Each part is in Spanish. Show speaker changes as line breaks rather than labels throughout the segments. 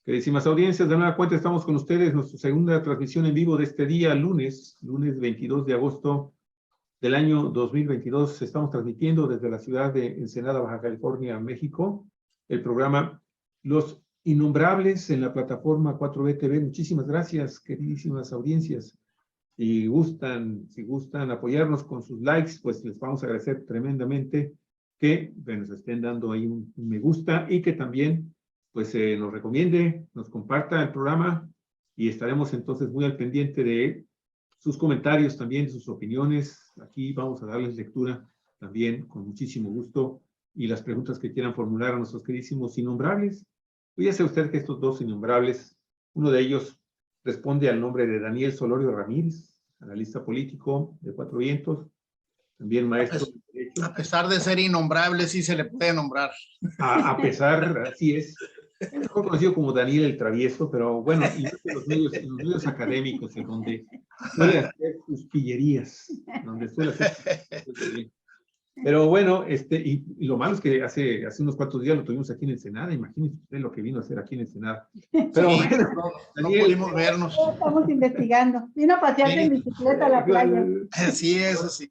Queridísimas audiencias, de nueva cuenta estamos con ustedes, nuestra segunda transmisión en vivo de este día, lunes 22 de agosto del año 2022. Estamos transmitiendo desde la ciudad de Ensenada, Baja California, México, el programa Los Innombrables en la plataforma 4B TV. Muchísimas gracias, queridísimas audiencias. Si gustan apoyarnos con sus likes, pues les vamos a agradecer tremendamente que nos estén dando ahí un me gusta y que también pues nos recomiende, nos comparta el programa y estaremos entonces muy al pendiente de sus comentarios también, sus opiniones. Aquí vamos a darles lectura también con muchísimo gusto y las preguntas que quieran formular a nuestros queridísimos innombrables. Pues ya sabe usted que estos dos innombrables, uno de ellos responde al nombre de Daniel Solorio Ramírez, analista político de Cuatro Vientos, también maestro de Derecho.
A pesar de ser innombrable, sí se le puede nombrar.
A pesar, así es mejor conocido como Daniel el Travieso, pero bueno, y en los medios académicos, en donde suele hacer sus pillerías, donde suele hacer sus pillerías. Pero bueno, y lo malo es que hace unos cuantos días lo tuvimos aquí en Ensenada, imagínense usted lo que vino a hacer aquí en Ensenada. Pero
sí,
bueno,
no
Daniel,
pudimos vernos.
Estamos investigando. Vino a pasearse en bicicleta a la playa.
Sí, eso sí.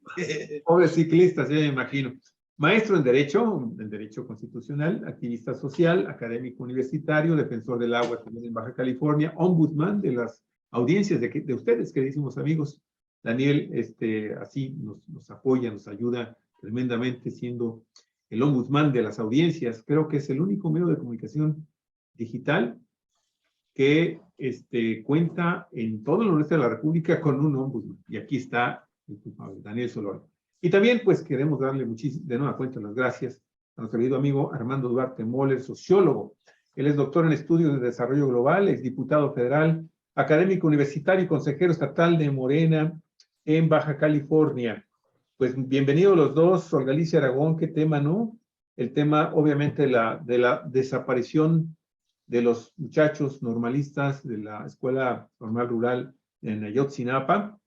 Pobre ciclista, sí, me imagino. Maestro en Derecho Constitucional, activista social, académico universitario, defensor del agua también en Baja California, ombudsman de las audiencias de ustedes, queridísimos amigos. Daniel, así nos apoya, nos ayuda tremendamente siendo el ombudsman de las audiencias. Creo que es el único medio de comunicación digital que cuenta en todo el noreste de la República con un ombudsman. Y aquí está el culpable, Daniel Solorio. Y también, pues, queremos darle de nueva cuenta las gracias a nuestro querido amigo Armando Duarte Moller, sociólogo. Él es doctor en estudios de desarrollo global, exdiputado federal, académico universitario y consejero estatal de Morena en Baja California. Pues, bienvenidos los dos, Olga Alicia Aragón. ¿Qué tema, no? El tema, obviamente, de la desaparición de los muchachos normalistas de la Escuela Normal Rural en Ayotzinapa.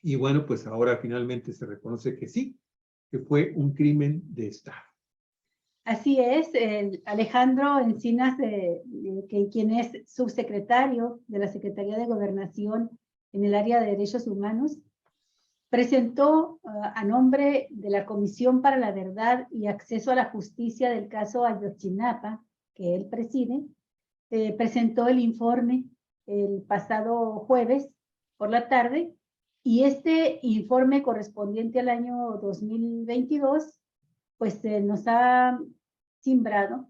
Y bueno, pues ahora finalmente se reconoce que sí, que fue un crimen de Estado.
Así es, Alejandro Encinas, quien es subsecretario de la Secretaría de Gobernación en el área de Derechos Humanos, presentó a nombre de la Comisión para la Verdad y Acceso a la Justicia del caso Ayotzinapa, que él preside, presentó el informe el pasado jueves por la tarde, y este informe correspondiente al año 2022, pues nos ha simbrado,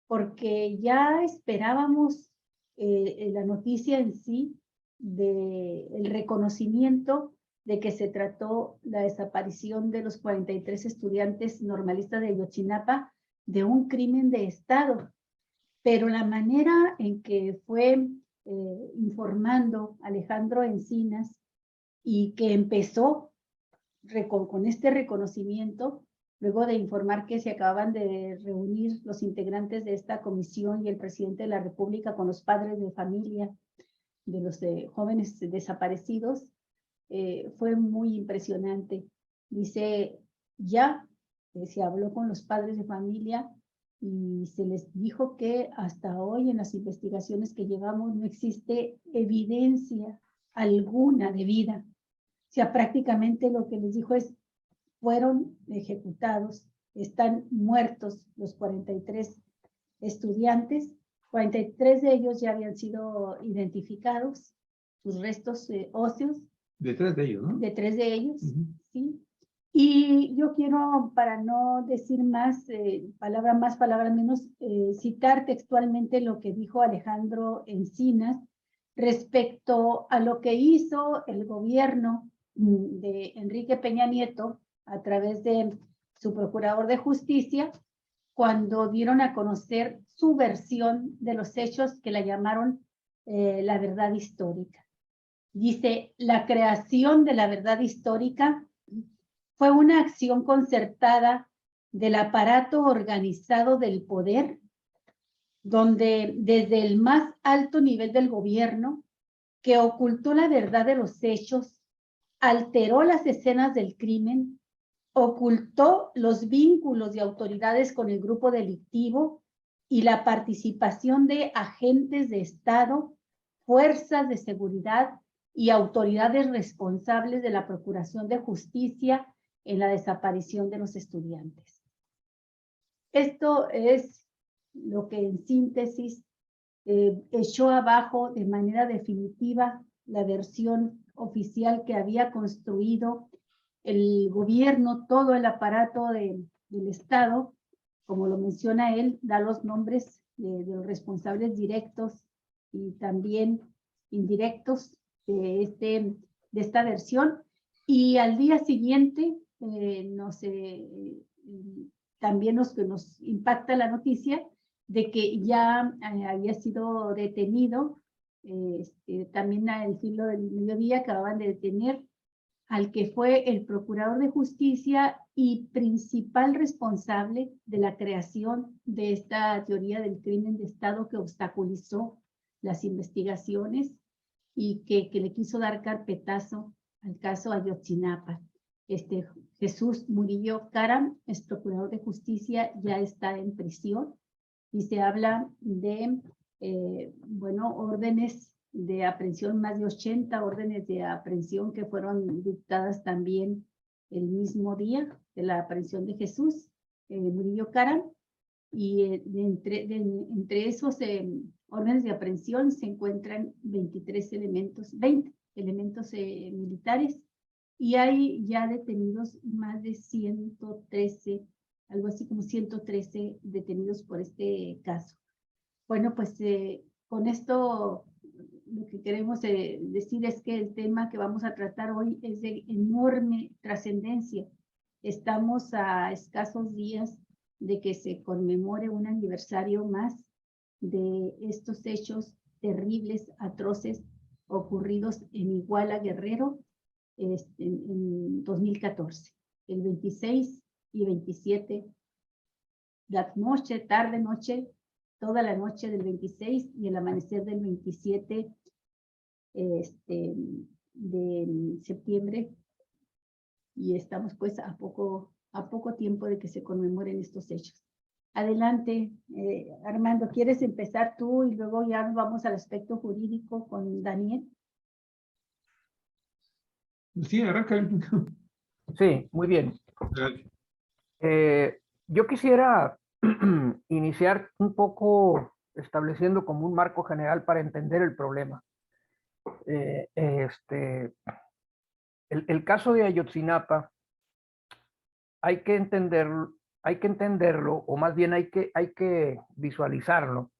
porque ya esperábamos la noticia en sí del reconocimiento de que se trató la desaparición de los 43 estudiantes normalistas de Ayotzinapa de un crimen de Estado. Pero la manera en que fue informando Alejandro Encinas y que empezó con este reconocimimiento, luego de informar que se acababan de reunir los integrantes de esta comisión y el presidente de la República con los padres de familia de los jóvenes desaparecidos, fue muy impresionante. Dice, ya se habló con los padres de familia y se les dijo que hasta hoy en las investigaciones que llevamos no existe evidencia alguna de vida. O sea, prácticamente lo que les dijo es, fueron ejecutados, están muertos los 43 estudiantes, 43 de ellos ya habían sido identificados, sus restos óseos.
De 3 de ellos, ¿no?
De 3 de ellos, sí. Y yo quiero, para no decir más, palabras menos, citar textualmente lo que dijo Alejandro Encinas respecto a lo que hizo el gobierno de Enrique Peña Nieto a través de su procurador de justicia, cuando dieron a conocer su versión de los hechos que la llamaron la verdad histórica. Dice, la creación de la verdad histórica fue una acción concertada del aparato organizado del poder, donde desde el más alto nivel del gobierno, que ocultó la verdad de los hechos, alteró las escenas del crimen, ocultó los vínculos de autoridades con el grupo delictivo y la participación de agentes de Estado, fuerzas de seguridad y autoridades responsables de la Procuración de Justicia en la desaparición de los estudiantes. Esto es lo que en síntesis echó abajo de manera definitiva la versión oficial que había construido el gobierno, todo el aparato del Estado. Como lo menciona él, da los nombres de los responsables directos y también indirectos de esta versión. Y al día siguiente, también nos impacta la noticia de que ya había sido detenido, también al filo del mediodía acababan de detener al que fue el procurador de justicia y principal responsable de la creación de esta teoría del crimen de Estado que obstaculizó las investigaciones y que le quiso dar carpetazo al caso Ayotzinapa. Jesús Murillo Caram es procurador de justicia, ya está en prisión y se habla de, órdenes de aprehensión, más de 80 órdenes de aprehensión que fueron dictadas también el mismo día de la aprehensión de Jesús Murillo Caram. Y entre esos órdenes de aprehensión se encuentran 20 elementos militares, y hay ya detenidos más de 113, algo así como 113 detenidos por este caso. Bueno, pues con esto lo que queremos decir es que el tema que vamos a tratar hoy es de enorme trascendencia. Estamos a escasos días de que se conmemore un aniversario más de estos hechos terribles, atroces, ocurridos en Iguala, Guerrero, en 2014, el 26 y 27, la noche, tarde, noche, toda la noche del 26 y el amanecer del 27 de septiembre, y estamos pues a poco tiempo de que se conmemoren estos hechos. Adelante, Armando, ¿quieres empezar tú y luego ya vamos al aspecto jurídico con Daniel?
Sí, arranca.
Sí, muy bien. Yo quisiera iniciar un poco estableciendo como un marco general para entender el problema. El caso de Ayotzinapa hay que entenderlo, o más bien hay que visualizarlo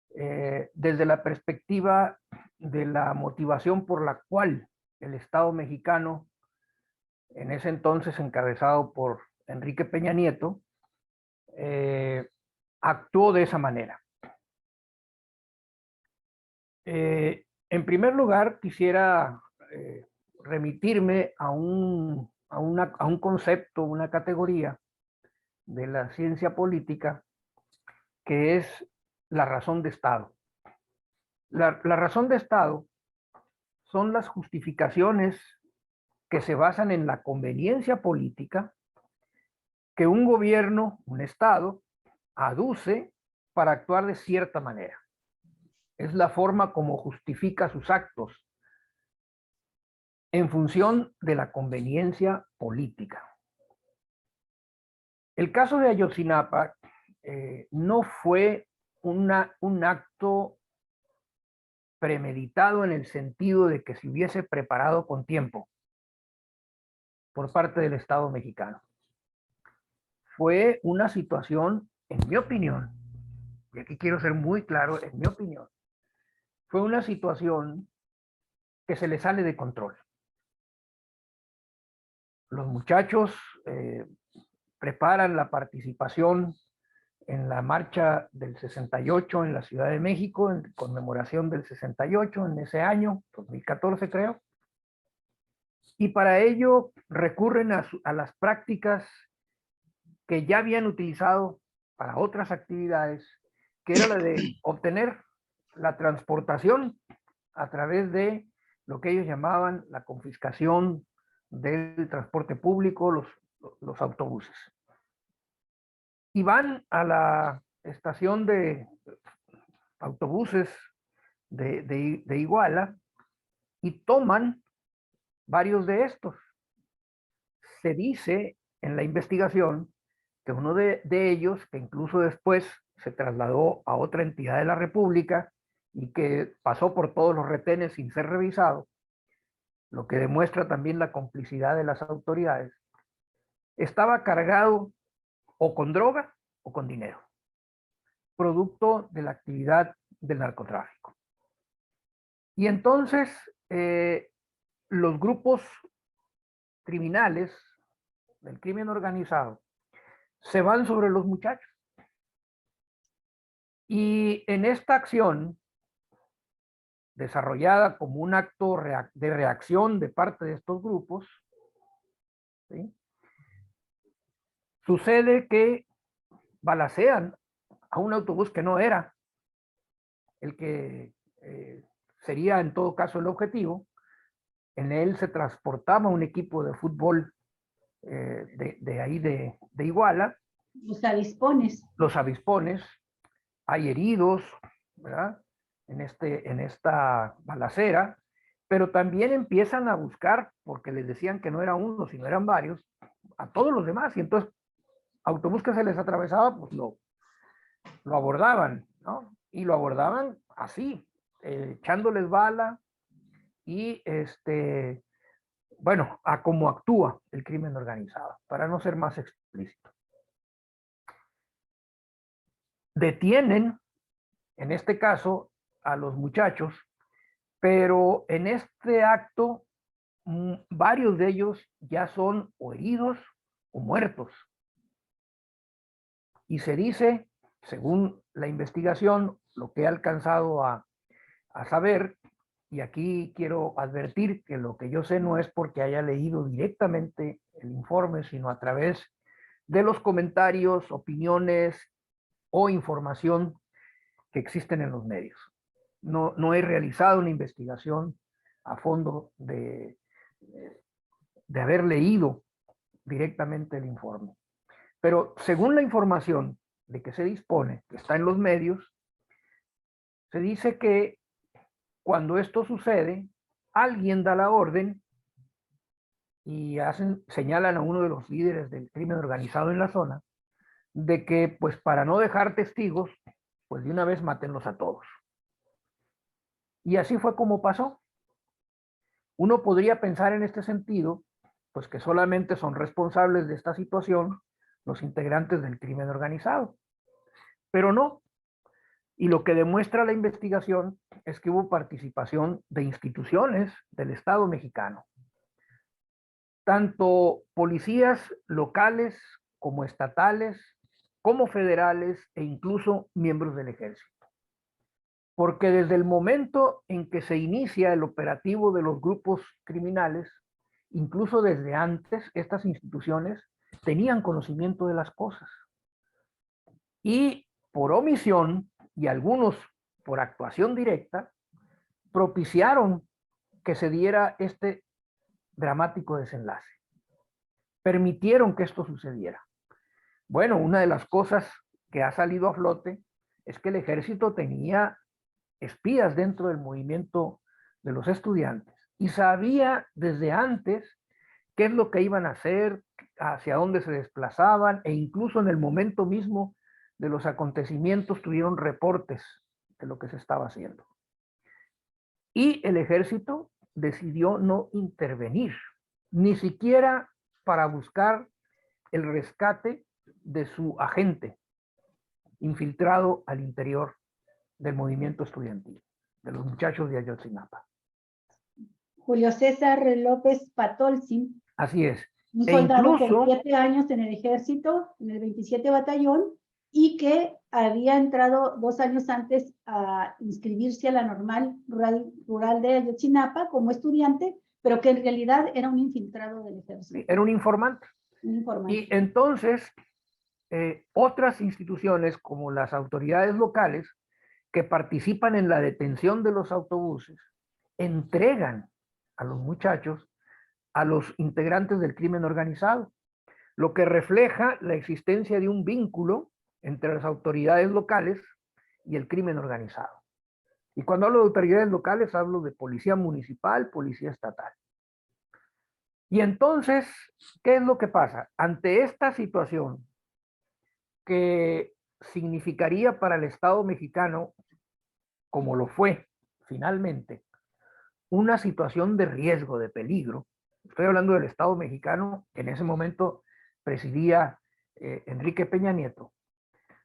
desde la perspectiva de la motivación por la cual el Estado mexicano, en ese entonces encabezado por Enrique Peña Nieto, actuó de esa manera. En primer lugar, quisiera remitirme a un concepto, una categoría de la ciencia política, que es la razón de Estado. La razón de Estado son las justificaciones que se basan en la conveniencia política que un gobierno, un Estado, aduce para actuar de cierta manera. Es la forma como justifica sus actos en función de la conveniencia política. El caso de Ayotzinapa no fue un acto premeditado en el sentido de que se hubiese preparado con tiempo por parte del Estado mexicano. Fue una situación, en mi opinión, y aquí quiero ser muy claro, en mi opinión, fue una situación que se le sale de control. Los muchachos preparan la participación en la marcha del 68 en la Ciudad de México, en conmemoración del 68, en ese año, 2014 creo, y para ello recurren a las prácticas que ya habían utilizado para otras actividades, que era la de obtener la transportación a través de lo que ellos llamaban la confiscación del transporte público, los autobuses. Y van a estación de autobuses de Iguala y toman varios de estos. Se dice en la investigación que uno de ellos, que incluso después se trasladó a otra entidad de la República y que pasó por todos los retenes sin ser revisado, lo que demuestra también la complicidad de las autoridades, estaba cargado o con droga o con dinero, producto de la actividad del narcotráfico. Y entonces los grupos criminales del crimen organizado se van sobre los muchachos. Y en esta acción, desarrollada como un acto de reacción de parte de estos grupos, ¿sí?, sucede que balacean a un autobús que no era el que sería en todo caso el objetivo. En él se transportaba un equipo de fútbol de ahí de Iguala.
Los avispones.
Los avispones. Hay heridos, ¿verdad?, en esta balacera, pero también empiezan a buscar, porque les decían que no era uno, sino eran varios, a todos los demás. Y entonces, autobús que se les atravesaba, pues lo abordaban, ¿no? Y lo abordaban así, echándoles bala y bueno, a cómo actúa el crimen organizado, para no ser más explícito. Detienen, en este caso, a los muchachos, pero en este acto varios de ellos ya son o heridos o muertos. Y se dice, según la investigación, lo que he alcanzado a saber, y aquí quiero advertir que lo que yo sé no es porque haya leído directamente el informe, sino a través de los comentarios, opiniones o información que existen en los medios. No he realizado una investigación a fondo de haber leído directamente el informe. Pero según la información de que se dispone, que está en los medios, se dice que cuando esto sucede, alguien da la orden y señalan a uno de los líderes del crimen organizado en la zona, de que pues para no dejar testigos, pues de una vez mátenlos a todos. Y así fue como pasó. Uno podría pensar en este sentido, pues que solamente son responsables de esta situación los integrantes del crimen organizado. Pero no. Y lo que demuestra la investigación es que hubo participación de instituciones del Estado mexicano. Tanto policías locales como estatales, como federales e incluso miembros del ejército. Porque desde el momento en que se inicia el operativo de los grupos criminales, incluso desde antes, estas instituciones tenían conocimiento de las cosas. Y por omisión, y algunos por actuación directa, propiciaron que se diera este dramático desenlace. Permitieron que esto sucediera. Bueno, una de las cosas que ha salido a flote es que el ejército tenía espías dentro del movimiento de los estudiantes y sabía desde antes qué es lo que iban a hacer, hacia dónde se desplazaban, e incluso en el momento mismo de los acontecimientos tuvieron reportes de lo que se estaba haciendo. Y el ejército decidió no intervenir, ni siquiera para buscar el rescate de su agente infiltrado al interior del movimiento estudiantil, de los muchachos de Ayotzinapa.
Julio César López Patolsi.
Así es.
Un
E
soldado
incluso,
con 7 años en el ejército, en el 27 Batallón, y que había entrado 2 años antes a inscribirse a la normal rural de Ayotzinapa como estudiante, pero que en realidad era un infiltrado del ejército.
era un informante.
Un informante.
Y entonces, otras instituciones como las autoridades locales que participan en la detención de los autobuses entregan a los muchachos a los integrantes del crimen organizado, lo que refleja la existencia de un vínculo entre las autoridades locales y el crimen organizado. Y cuando hablo de autoridades locales, hablo de policía municipal, policía estatal. Y entonces, ¿qué es lo que pasa? Ante esta situación que significaría para el Estado mexicano, como lo fue finalmente, una situación de riesgo, de peligro. Estoy hablando del Estado mexicano, que en ese momento presidía Enrique Peña Nieto.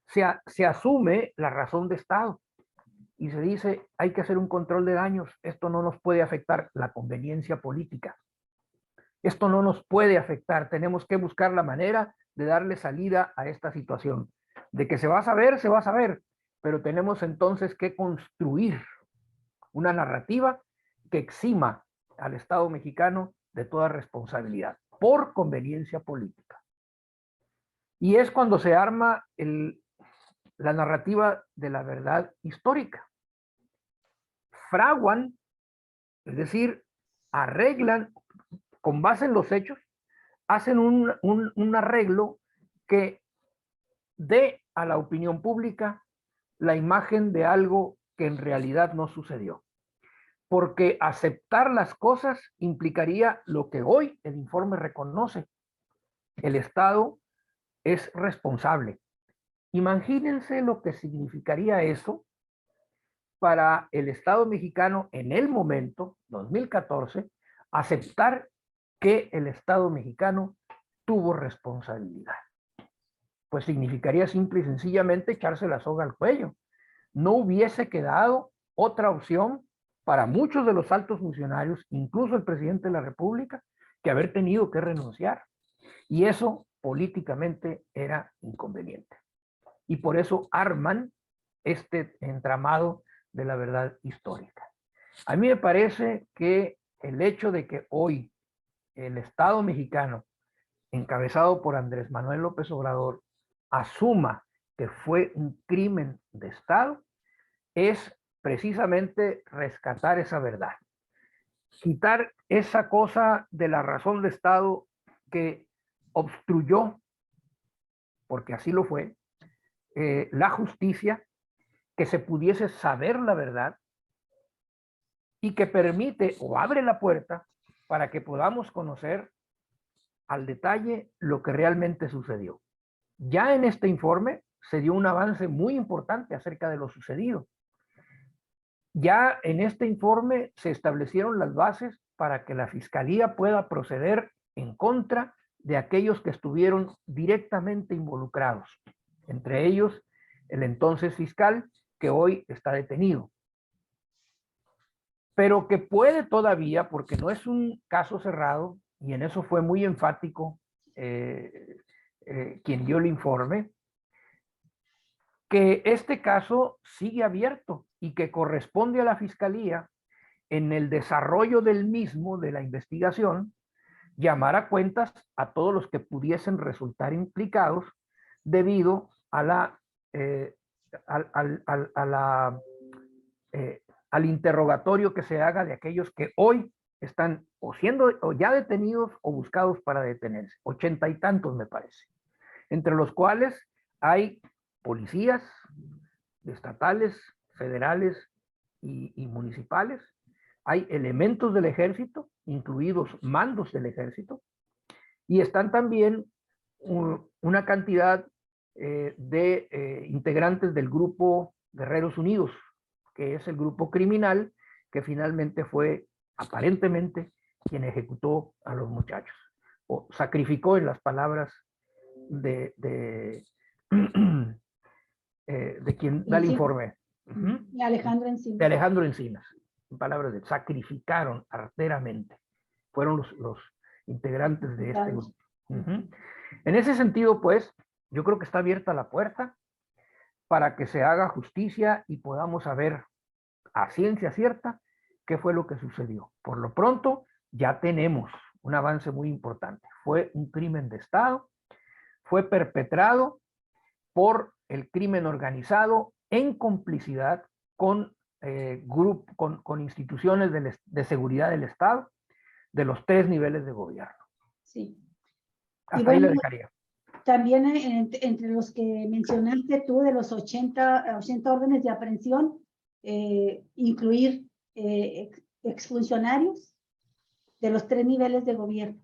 Se asume la razón de Estado y se dice, hay que hacer un control de daños, esto no nos puede afectar la conveniencia política. Esto no nos puede afectar, tenemos que buscar la manera de darle salida a esta situación. De que se va a saber, pero tenemos entonces que construir una narrativa que exima al Estado mexicano de toda responsabilidad, por conveniencia política. Y es cuando se arma la narrativa de la verdad histórica. Fraguan, es decir, arreglan, con base en los hechos, hacen un arreglo que dé a la opinión pública la imagen de algo que en realidad no sucedió. Porque aceptar las cosas implicaría lo que hoy el informe reconoce. El Estado es responsable. Imagínense lo que significaría eso para el Estado mexicano en el momento, 2014, aceptar que el Estado mexicano tuvo responsabilidad. Pues significaría simple y sencillamente echarse la soga al cuello. No hubiese quedado otra opción para muchos de los altos funcionarios, incluso el presidente de la República, que haber tenido que renunciar. Y eso políticamente era inconveniente. Y por eso arman este entramado de la verdad histórica. A mí me parece que el hecho de que hoy el Estado mexicano, encabezado por Andrés Manuel López Obrador, asuma que fue un crimen de Estado, es precisamente rescatar esa verdad. Quitar esa cosa de la razón de Estado que obstruyó, porque así lo fue, la justicia, que se pudiese saber la verdad y que permite o abre la puerta para que podamos conocer al detalle lo que realmente sucedió. Ya en este informe se dio un avance muy importante acerca de lo sucedido. Ya en este informe se establecieron las bases para que la Fiscalía pueda proceder en contra de aquellos que estuvieron directamente involucrados, entre ellos el entonces fiscal, que hoy está detenido, pero que puede todavía, porque no es un caso cerrado, y en eso fue muy enfático quien dio el informe, que este caso sigue abierto y que corresponde a la Fiscalía, en el desarrollo del mismo, de la investigación, llamar a cuentas a todos los que pudiesen resultar implicados debido a al interrogatorio que se haga de aquellos que hoy están o ya detenidos o buscados para detenerse. 80 y tantos me parece, entre los cuales hay policías estatales, federales y municipales, hay elementos del ejército, incluidos mandos del ejército, y están también una cantidad de integrantes del grupo Guerreros Unidos, que es el grupo criminal que finalmente fue aparentemente quien ejecutó a los muchachos, o sacrificó, en las palabras de quien da el informe.
Alejandro Encinas.
De Alejandro Encinas. En palabras de sacrificaron arteramente. Fueron los integrantes de este grupo. En ese sentido, pues, yo creo que está abierta la puerta para que se haga justicia y podamos saber a ciencia cierta qué fue lo que sucedió. Por lo pronto, ya tenemos un avance muy importante. Fue un crimen de Estado, fue perpetrado por el crimen organizado en complicidad con, con instituciones de seguridad del Estado de los 3 niveles de gobierno.
Sí.
Hasta
bueno,
ahí le dejaría.
también entre los que mencionaste tú, de los 80 órdenes de aprehensión, incluir exfuncionarios de los 3 niveles de gobierno,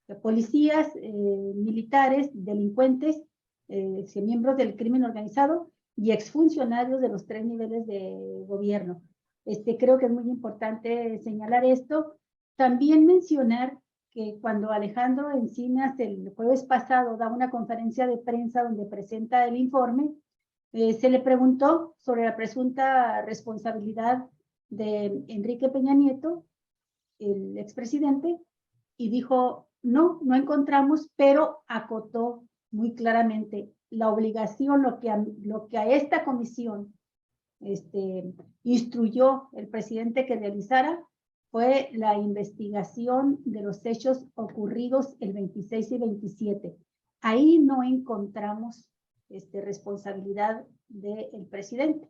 de policías, militares, delincuentes, miembros del crimen organizado y exfuncionarios de los 3 niveles de gobierno. Creo que es muy importante señalar esto. También mencionar que cuando Alejandro Encinas el jueves pasado da una conferencia de prensa donde presenta el informe, se le preguntó sobre la presunta responsabilidad de Enrique Peña Nieto, el expresidente, y dijo, no encontramos, pero acotó muy claramente la obligación, lo que a esta comisión instruyó el presidente que realizara, fue la investigación de los hechos ocurridos el 26 y 27. Ahí no encontramos responsabilidad del presidente.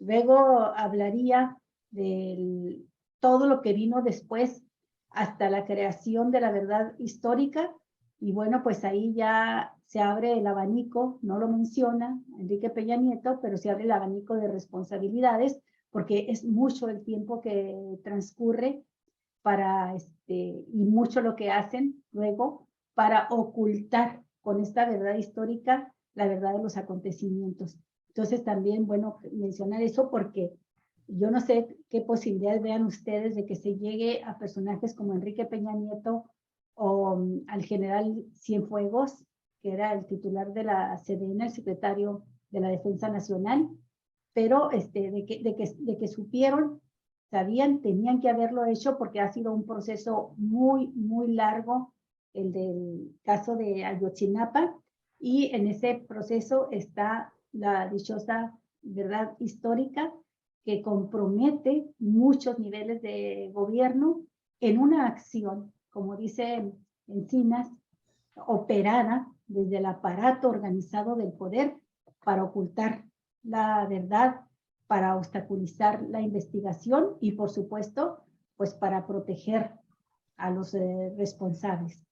Luego hablaría de todo lo que vino después hasta la creación de la verdad histórica, y bueno, pues ahí ya se abre el abanico, no lo menciona Enrique Peña Nieto, pero se abre el abanico de responsabilidades, porque es mucho el tiempo que transcurre y mucho lo que hacen luego para ocultar con esta verdad histórica la verdad de los acontecimientos. Entonces también, bueno, mencionar eso porque yo no sé qué posibilidades vean ustedes de que se llegue a personajes como Enrique Peña Nieto o al general Cienfuegos, que era el titular de la SEDENA, el secretario de la Defensa Nacional, pero de que supieron, sabían, tenían que haberlo hecho porque ha sido un proceso muy, muy largo, el del caso de Ayotzinapa, y en ese proceso está la dichosa verdad histórica que compromete muchos niveles de gobierno en una acción, como dice Encinas, operada desde el aparato organizado del poder para ocultar la verdad, para obstaculizar la investigación y, por supuesto, pues para proteger a los responsables.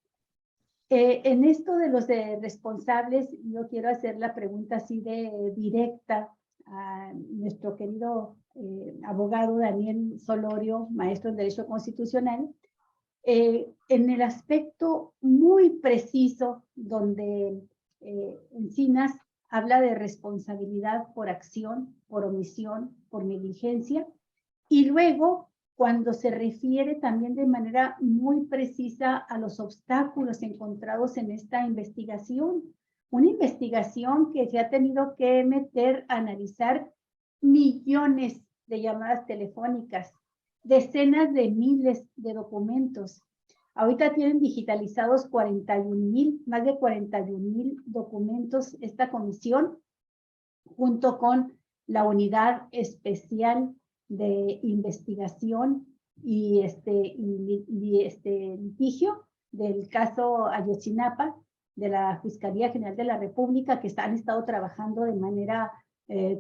En esto de los responsables, yo quiero hacer la pregunta así de directa a nuestro querido abogado Daniel Solorio, maestro en Derecho Constitucional, en el aspecto muy preciso donde Encinas habla de responsabilidad por acción, por omisión, por negligencia, y luego cuando se refiere también de manera muy precisa a los obstáculos encontrados en esta investigación, una investigación que se ha tenido que meter a analizar millones de llamadas telefónicas, decenas de miles de documentos. Ahorita tienen digitalizados 41,000, más de 41,000 documentos esta comisión, junto con la unidad especial de investigación y litigio del caso Ayotzinapa de la Fiscalía General de la República, que han estado trabajando de manera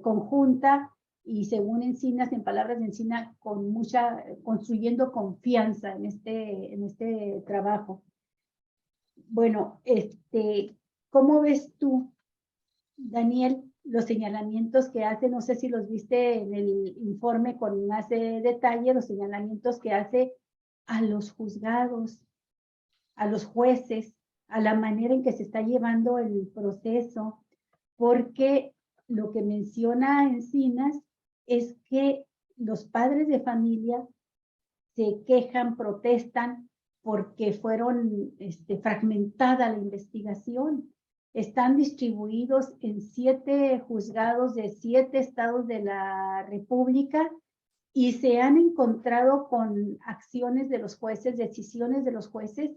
conjunta y, según Encinas, en palabras de Encinas, construyendo confianza en este trabajo. Bueno, ¿cómo ves tú, Daniel, los señalamientos que hace? No sé si los viste en el informe con más detalle, los señalamientos que hace a los juzgados, a los jueces, a la manera en que se está llevando el proceso, porque lo que menciona Encinas es que los padres de familia se quejan, protestan porque fueron fragmentada la investigación. Están distribuidos en 7 juzgados de 7 estados de la República y se han encontrado con acciones de los jueces, decisiones de los jueces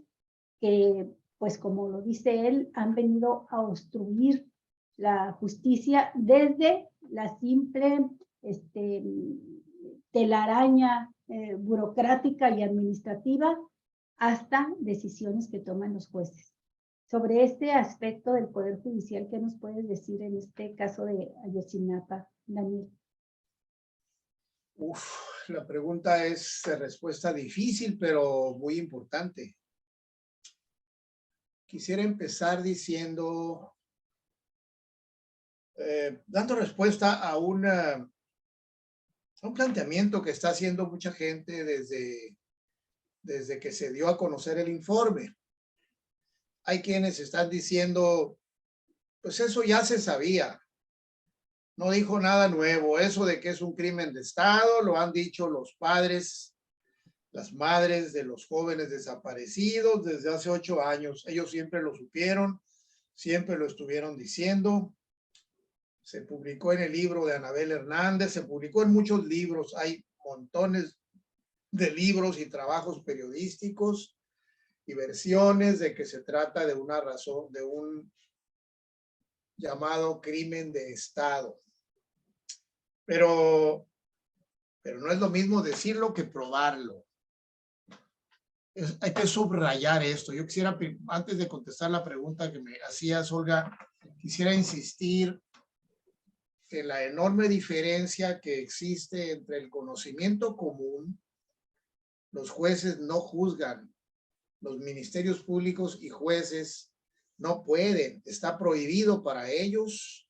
que, pues como lo dice él, han venido a obstruir la justicia desde la simple telaraña burocrática y administrativa hasta decisiones que toman los jueces. Sobre este aspecto del Poder Judicial, ¿qué nos puedes decir en este caso de Ayotzinapa, Daniel?
La pregunta es de respuesta difícil, pero muy importante. quisiera empezar diciendo, dando respuesta a un planteamiento que está haciendo mucha gente desde que se dio a conocer el informe. Hay quienes están diciendo, pues eso ya se sabía, no dijo nada nuevo, eso de que es un crimen de Estado, lo han dicho los padres, las madres de los jóvenes desaparecidos desde hace 8 años, ellos siempre lo supieron, siempre lo estuvieron diciendo. Se publicó en el libro de Anabel Hernández, se publicó en muchos libros, hay montones de libros y trabajos periodísticos y versiones de que se trata de una razón, de un llamado crimen de Estado. Pero no es lo mismo decirlo que probarlo. Hay que subrayar esto. Yo quisiera, antes de contestar la pregunta que me hacías, Olga, quisiera insistir en la enorme diferencia que existe entre el conocimiento común. Los jueces no juzgan, los ministerios públicos y jueces no pueden, está prohibido para ellos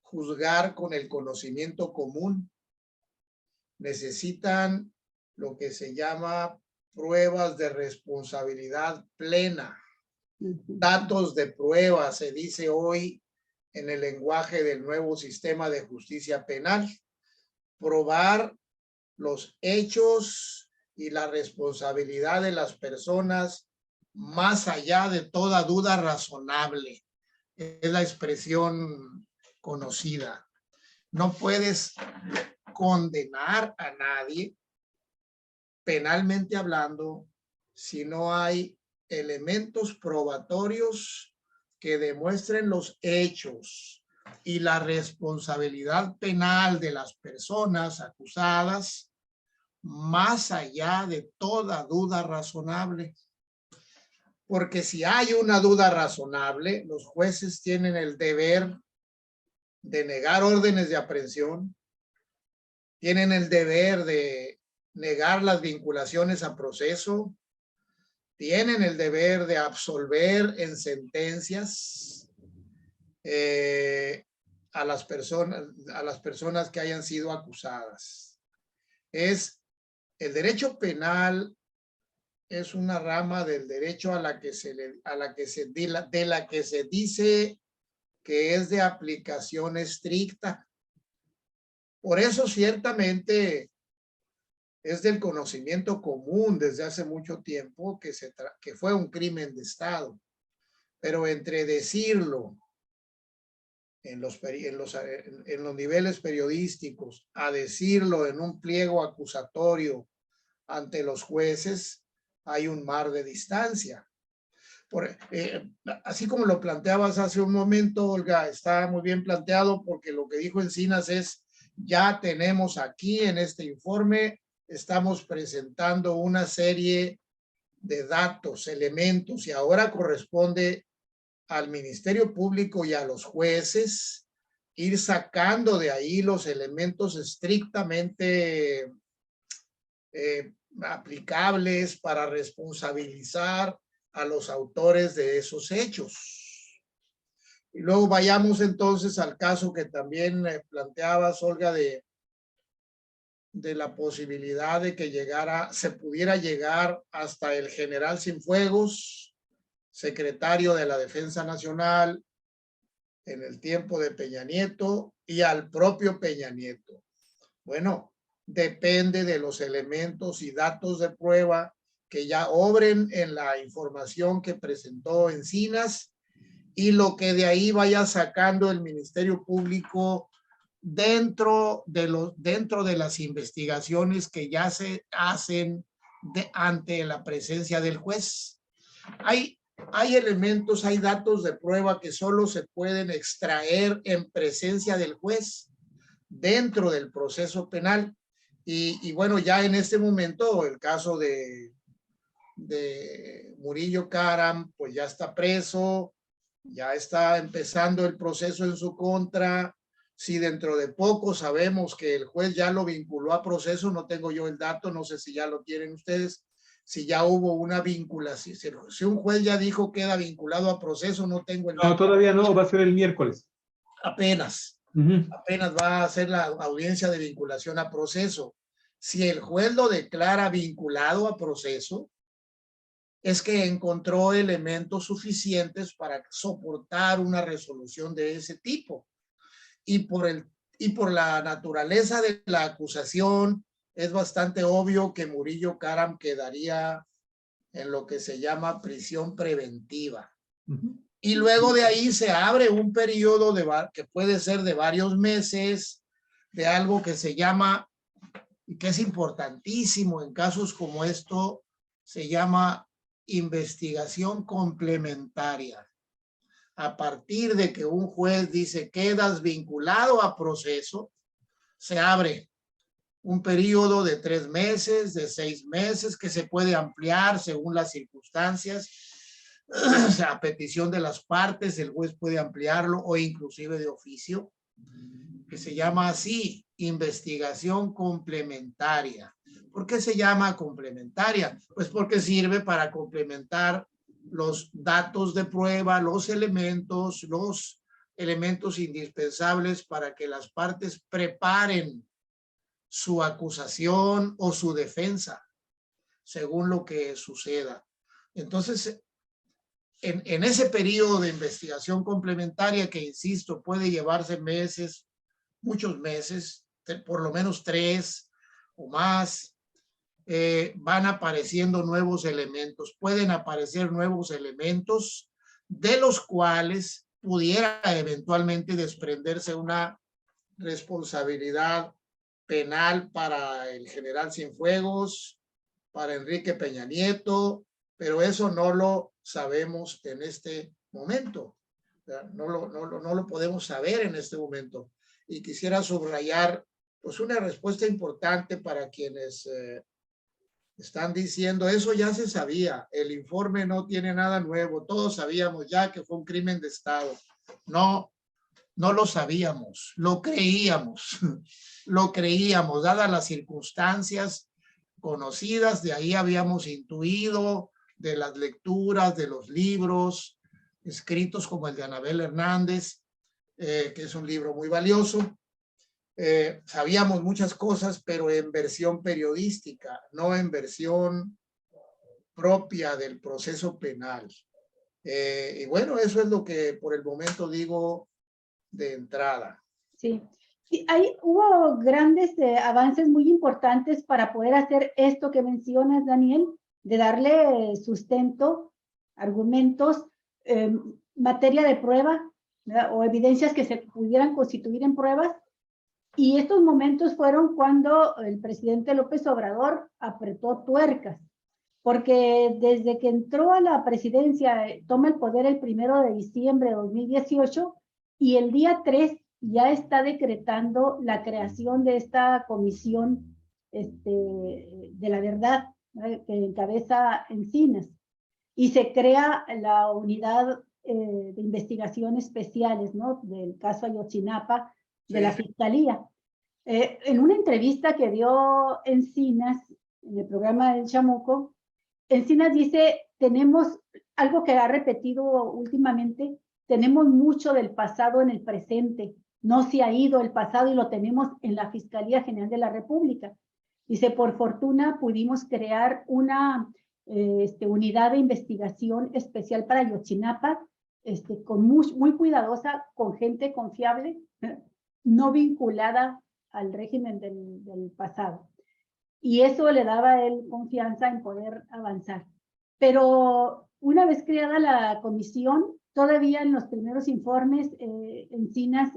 juzgar con el conocimiento común. Necesitan lo que se llama pruebas de responsabilidad plena, datos de prueba, se dice hoy en el lenguaje del nuevo sistema de justicia penal, probar los hechos y la responsabilidad de las personas más allá de toda duda razonable. Es la expresión conocida. No puedes condenar a nadie, penalmente hablando, si no hay elementos probatorios que demuestren los hechos y la responsabilidad penal de las personas acusadas más allá de toda duda razonable. Porque si hay una duda razonable, los jueces tienen el deber de negar órdenes de aprehensión, tienen el deber de negar las vinculaciones a proceso, tienen el deber de absolver en sentencias a las personas que hayan sido acusadas. El derecho penal es una rama del derecho de la que se dice que es de aplicación estricta. Por eso ciertamente es del conocimiento común desde hace mucho tiempo que fue un crimen de Estado. Pero entre decirlo en los niveles periodísticos a decirlo en un pliego acusatorio ante los jueces, hay un mar de distancia. Así como lo planteabas hace un momento, Olga, está muy bien planteado porque lo que dijo Encinas es, ya tenemos aquí en este informe, estamos presentando una serie de datos, elementos, y ahora corresponde al Ministerio Público y a los jueces ir sacando de ahí los elementos estrictamente aplicables para responsabilizar a los autores de esos hechos. Y luego vayamos entonces al caso que también planteabas, Olga, de la posibilidad de que se pudiera llegar hasta el general Cienfuegos, secretario de la Defensa Nacional en el tiempo de Peña Nieto, y al propio Peña Nieto. Bueno, depende de los elementos y datos de prueba que ya obren en la información que presentó Encinas y lo que de ahí vaya sacando el Ministerio Público dentro de las investigaciones que ya se hacen ante la presencia del juez. Hay elementos, hay datos de prueba que solo se pueden extraer en presencia del juez dentro del proceso penal. Y bueno, ya en este momento el caso de Murillo Karam, pues ya está preso, ya está empezando el proceso en su contra. Si dentro de poco sabemos que el juez ya lo vinculó a proceso, no tengo yo el dato, no sé si ya lo tienen ustedes. si ya hubo una vinculación. Si un juez ya dijo queda vinculado a proceso, no tengo el
No,
dato.
todavía no, va a ser el miércoles.
Apenas va a ser la audiencia de vinculación a proceso. Si el juez lo declara vinculado a proceso, es que encontró elementos suficientes para soportar una resolución de ese tipo. Y por la naturaleza de la acusación, es bastante obvio que Murillo Karam quedaría en lo que se llama prisión preventiva. Y luego de ahí se abre un periodo que puede ser de varios meses, de algo que se llama, y que es importantísimo en casos como esto, se llama investigación complementaria. A partir de que un juez dice quedas vinculado a proceso, se abre un periodo de 3 meses, de 6 meses, que se puede ampliar según las circunstancias. O sea, a petición de las partes, el juez puede ampliarlo o inclusive de oficio, que se llama así, investigación complementaria. ¿Por qué se llama complementaria? Pues porque sirve para complementar los datos de prueba, los elementos indispensables para que las partes preparen su acusación o su defensa, según lo que suceda. Entonces, en ese periodo de investigación complementaria, que insisto, puede llevarse meses, muchos meses, por lo menos 3 o más, van apareciendo nuevos elementos. Pueden aparecer nuevos elementos de los cuales pudiera eventualmente desprenderse una responsabilidad penal para el general Cienfuegos, para Enrique Peña Nieto, pero eso no lo sabemos en este momento. No lo podemos saber en este momento. Y quisiera subrayar pues una respuesta importante para quienes están diciendo eso ya se sabía, el informe no tiene nada nuevo, todos sabíamos ya que fue un crimen de Estado. No lo sabíamos, lo creíamos, dadas las circunstancias conocidas, de ahí habíamos intuido, de las lecturas, de los libros escritos como el de Anabel Hernández, que es un libro muy valioso. Sabíamos muchas cosas, pero en versión periodística, no en versión propia del proceso penal. Y bueno, eso es lo que por el momento digo de entrada.
Sí, sí, hubo grandes avances muy importantes para poder hacer esto que mencionas, Daniel, de darle sustento, argumentos, materia de prueba, ¿verdad? O evidencias que se pudieran constituir en pruebas. Y estos momentos fueron cuando el presidente López Obrador apretó tuercas, porque desde que entró a la presidencia, toma el poder el 1 de diciembre de 2018, y el día 3 ya está decretando la creación de esta comisión de la verdad, ¿no?, que encabeza Encinas, y se crea la unidad de investigación especiales, ¿no?, del caso Ayotzinapa, de la Fiscalía. En una entrevista que dio Encinas en el programa del Chamuco, Encinas dice, tenemos algo que ha repetido últimamente, tenemos mucho del pasado en el presente, no se ha ido el pasado y lo tenemos en la Fiscalía General de la República. Dice, por fortuna pudimos crear una unidad de investigación especial para Ayotzinapa, muy cuidadosa, con gente confiable, no vinculada al régimen del pasado. Y eso le daba a él confianza en poder avanzar. Pero una vez creada la comisión, todavía en los primeros informes, Encinas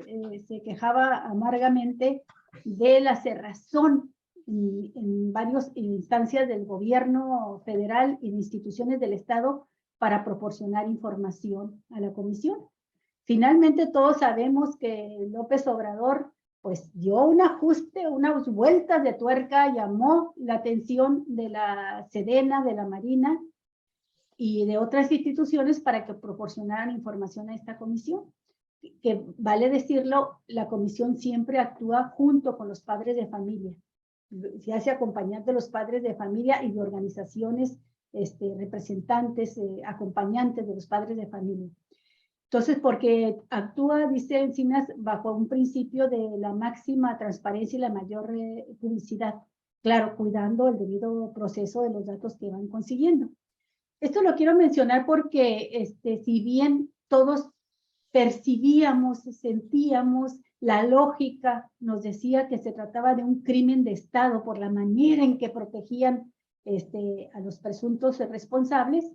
se quejaba amargamente de la cerrazón en varias instancias del gobierno federal y de instituciones del Estado para proporcionar información a la comisión. Finalmente todos sabemos que López Obrador pues dio un ajuste, unas vueltas de tuerca, llamó la atención de la Sedena, de la Marina y de otras instituciones para que proporcionaran información a esta comisión. Que vale decirlo, la comisión siempre actúa junto con los padres de familia. se hace acompañante de los padres de familia y de organizaciones representantes, acompañantes de los padres de familia. Entonces, porque actúa, dice Encinas, bajo un principio de la máxima transparencia y la mayor publicidad. Claro, cuidando el debido proceso de los datos que van consiguiendo. Esto lo quiero mencionar porque si bien todos percibíamos, sentíamos, la lógica nos decía que se trataba de un crimen de Estado por la manera en que protegían a los presuntos responsables,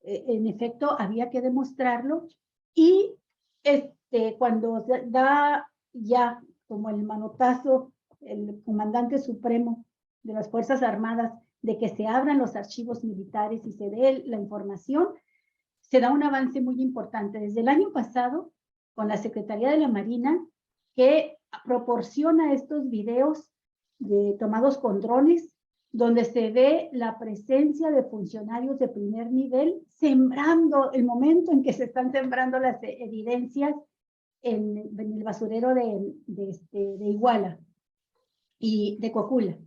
en efecto había que demostrarlo, y cuando da ya como el manotazo el comandante supremo de las Fuerzas Armadas de que se abran los archivos militares y se dé la información, se da un avance muy importante. Desde el año pasado, con la Secretaría de la Marina, que proporciona estos videos tomados con drones, donde se ve la presencia de funcionarios de primer nivel sembrando, el momento en que se están sembrando las evidencias en el basurero de Iguala y de Cocula.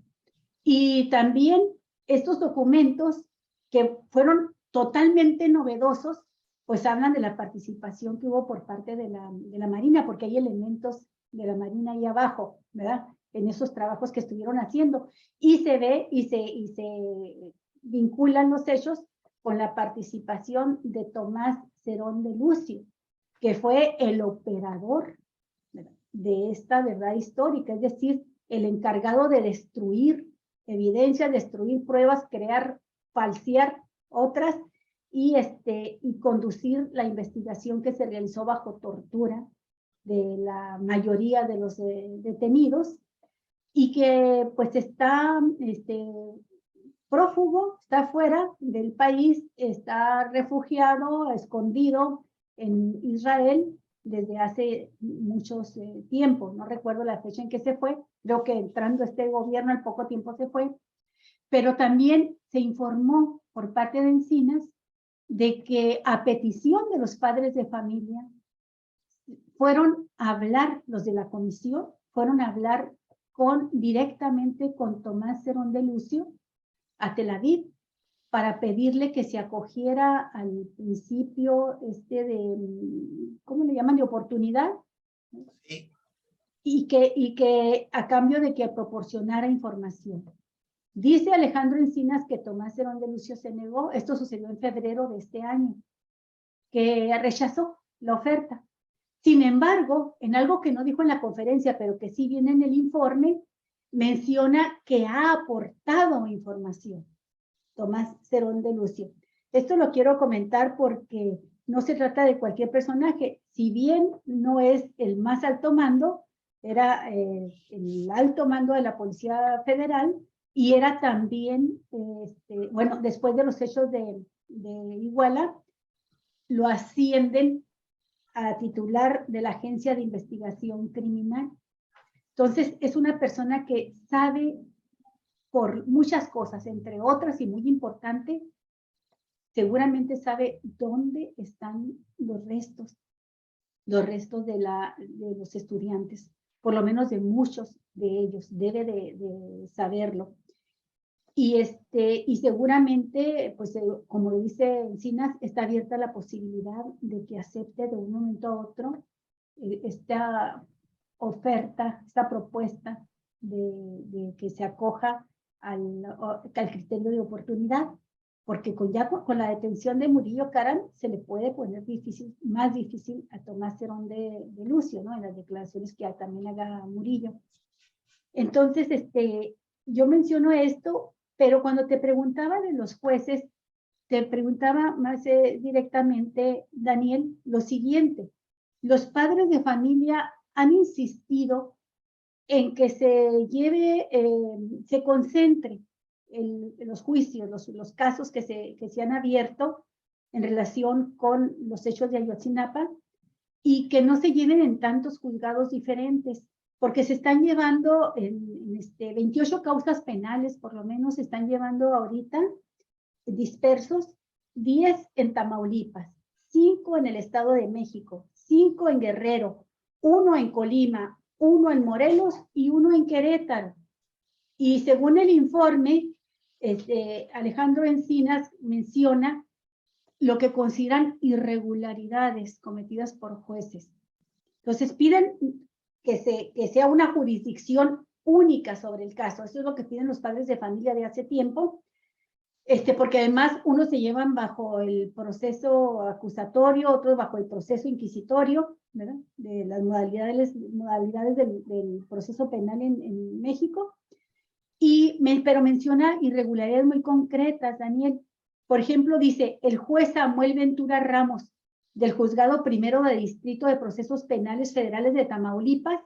Y también estos documentos que fueron totalmente novedosos, pues hablan de la participación que hubo por parte de la Marina, porque hay elementos de la Marina ahí abajo, ¿verdad? En esos trabajos que estuvieron haciendo. Y se ve y se vinculan los hechos con la participación de Tomás Cerón de Lucio, que fue el operador, ¿verdad?, de esta verdad histórica, es decir, el encargado de destruir evidencias, destruir pruebas, crear, falsear otras, y conducir la investigación que se realizó bajo tortura de la mayoría de los detenidos, y que pues está prófugo, está fuera del país, está refugiado, escondido en Israel desde hace muchos tiempos. No recuerdo la fecha en que se fue, creo que entrando este gobierno al poco tiempo se fue, pero también se informó por parte de Encinas de que a petición de los padres de familia fueron a hablar, los de la comisión, fueron a hablar directamente con Tomás Cerón de Lucio a Tel Aviv para pedirle que se acogiera al principio ¿cómo le llaman?, de oportunidad. Sí. Y que a cambio de que proporcionara información. Dice Alejandro Encinas que Tomás Cerón de Lucio se negó. Esto sucedió en febrero de este año, que rechazó la oferta. Sin embargo, en algo que no dijo en la conferencia, pero que sí viene en el informe, menciona que ha aportado información Tomás Cerón de Lucio. Esto lo quiero comentar porque no se trata de cualquier personaje. Si bien no es el más alto mando, era el alto mando de la Policía Federal, y era también, bueno, después de los hechos de Iguala, lo ascienden a titular de la Agencia de Investigación Criminal. Entonces, es una persona que sabe por muchas cosas, entre otras y muy importante, seguramente sabe dónde están los restos de los estudiantes, por lo menos de muchos de ellos, debe de saberlo. Y seguramente, pues como lo dice Encinas, está abierta la posibilidad de que acepte de un momento a otro esta oferta, esta propuesta de que se acoja al criterio de oportunidad, porque con la detención de Murillo Karam se le puede poner más difícil a Tomás Cerón de Lucio, ¿no?, en las declaraciones que también haga Murillo. Entonces, yo menciono esto, pero cuando te preguntaba de los jueces, te preguntaba más directamente, Daniel, lo siguiente: los padres de familia han insistido en que se concentre en los juicios, los casos que se han abierto en relación con los hechos de Ayotzinapa, y que no se lleven en tantos juzgados diferentes, porque se están llevando 28 causas penales, por lo menos se están llevando ahorita dispersos, 10 en Tamaulipas, 5 en el Estado de México, 5 en Guerrero, 1 en Colima, uno en Morelos y uno en Querétaro. Y según el informe, Alejandro Encinas menciona lo que consideran irregularidades cometidas por jueces. Entonces piden que sea una jurisdicción única sobre el caso. Eso es lo que piden los padres de familia de hace tiempo, porque además unos se llevan bajo el proceso acusatorio, otros bajo el proceso inquisitorio, ¿verdad? De las modalidades del proceso penal en México. Pero menciona irregularidades muy concretas, Daniel. Por ejemplo, dice, el juez Samuel Ventura Ramos, del Juzgado Primero de Distrito de Procesos Penales Federales de Tamaulipas,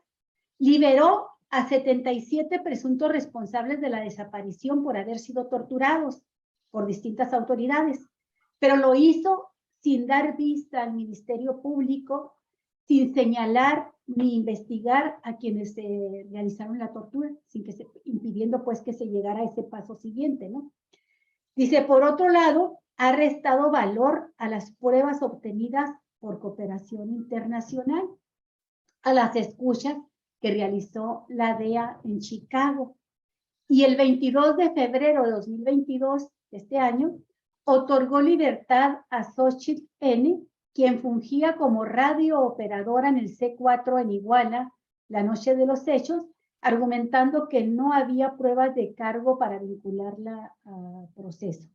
liberó a 77 presuntos responsables de la desaparición por haber sido torturados por distintas autoridades, pero lo hizo sin dar vista al Ministerio Público, sin señalar ni investigar a quienes realizaron la tortura, impidiendo pues que se llegara a ese paso siguiente, ¿no? Dice, por otro lado, ha restado valor a las pruebas obtenidas por cooperación internacional, a las escuchas que realizó la DEA en Chicago. Y el 22 de febrero de 2022, de este año, otorgó libertad a Xochitl N., quien fungía como radiooperadora en el C4 en Iguala la noche de los hechos, argumentando que no había pruebas de cargo para vincularla al proceso.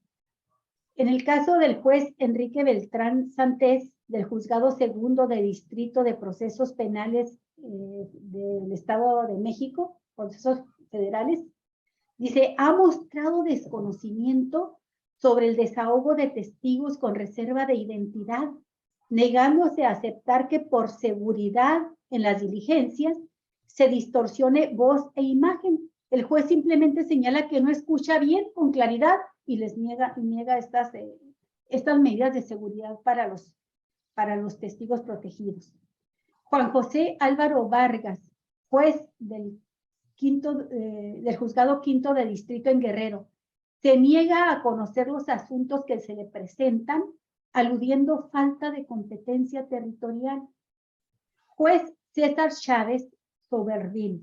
En el caso del juez Enrique Beltrán Santés, del Juzgado Segundo de Distrito de Procesos Penales del Estado de México, procesos federales, dice, ha mostrado desconocimiento sobre el desahogo de testigos con reserva de identidad, negándose a aceptar que por seguridad en las diligencias se distorsione voz e imagen. El juez simplemente señala que no escucha bien con claridad y les niega estas medidas de seguridad para los testigos protegidos. Juan José Álvaro Vargas, juez del Juzgado Quinto de Distrito en Guerrero, se niega a conocer los asuntos que se le presentan, aludiendo falta de competencia territorial. Juez César Chávez Sobervilla,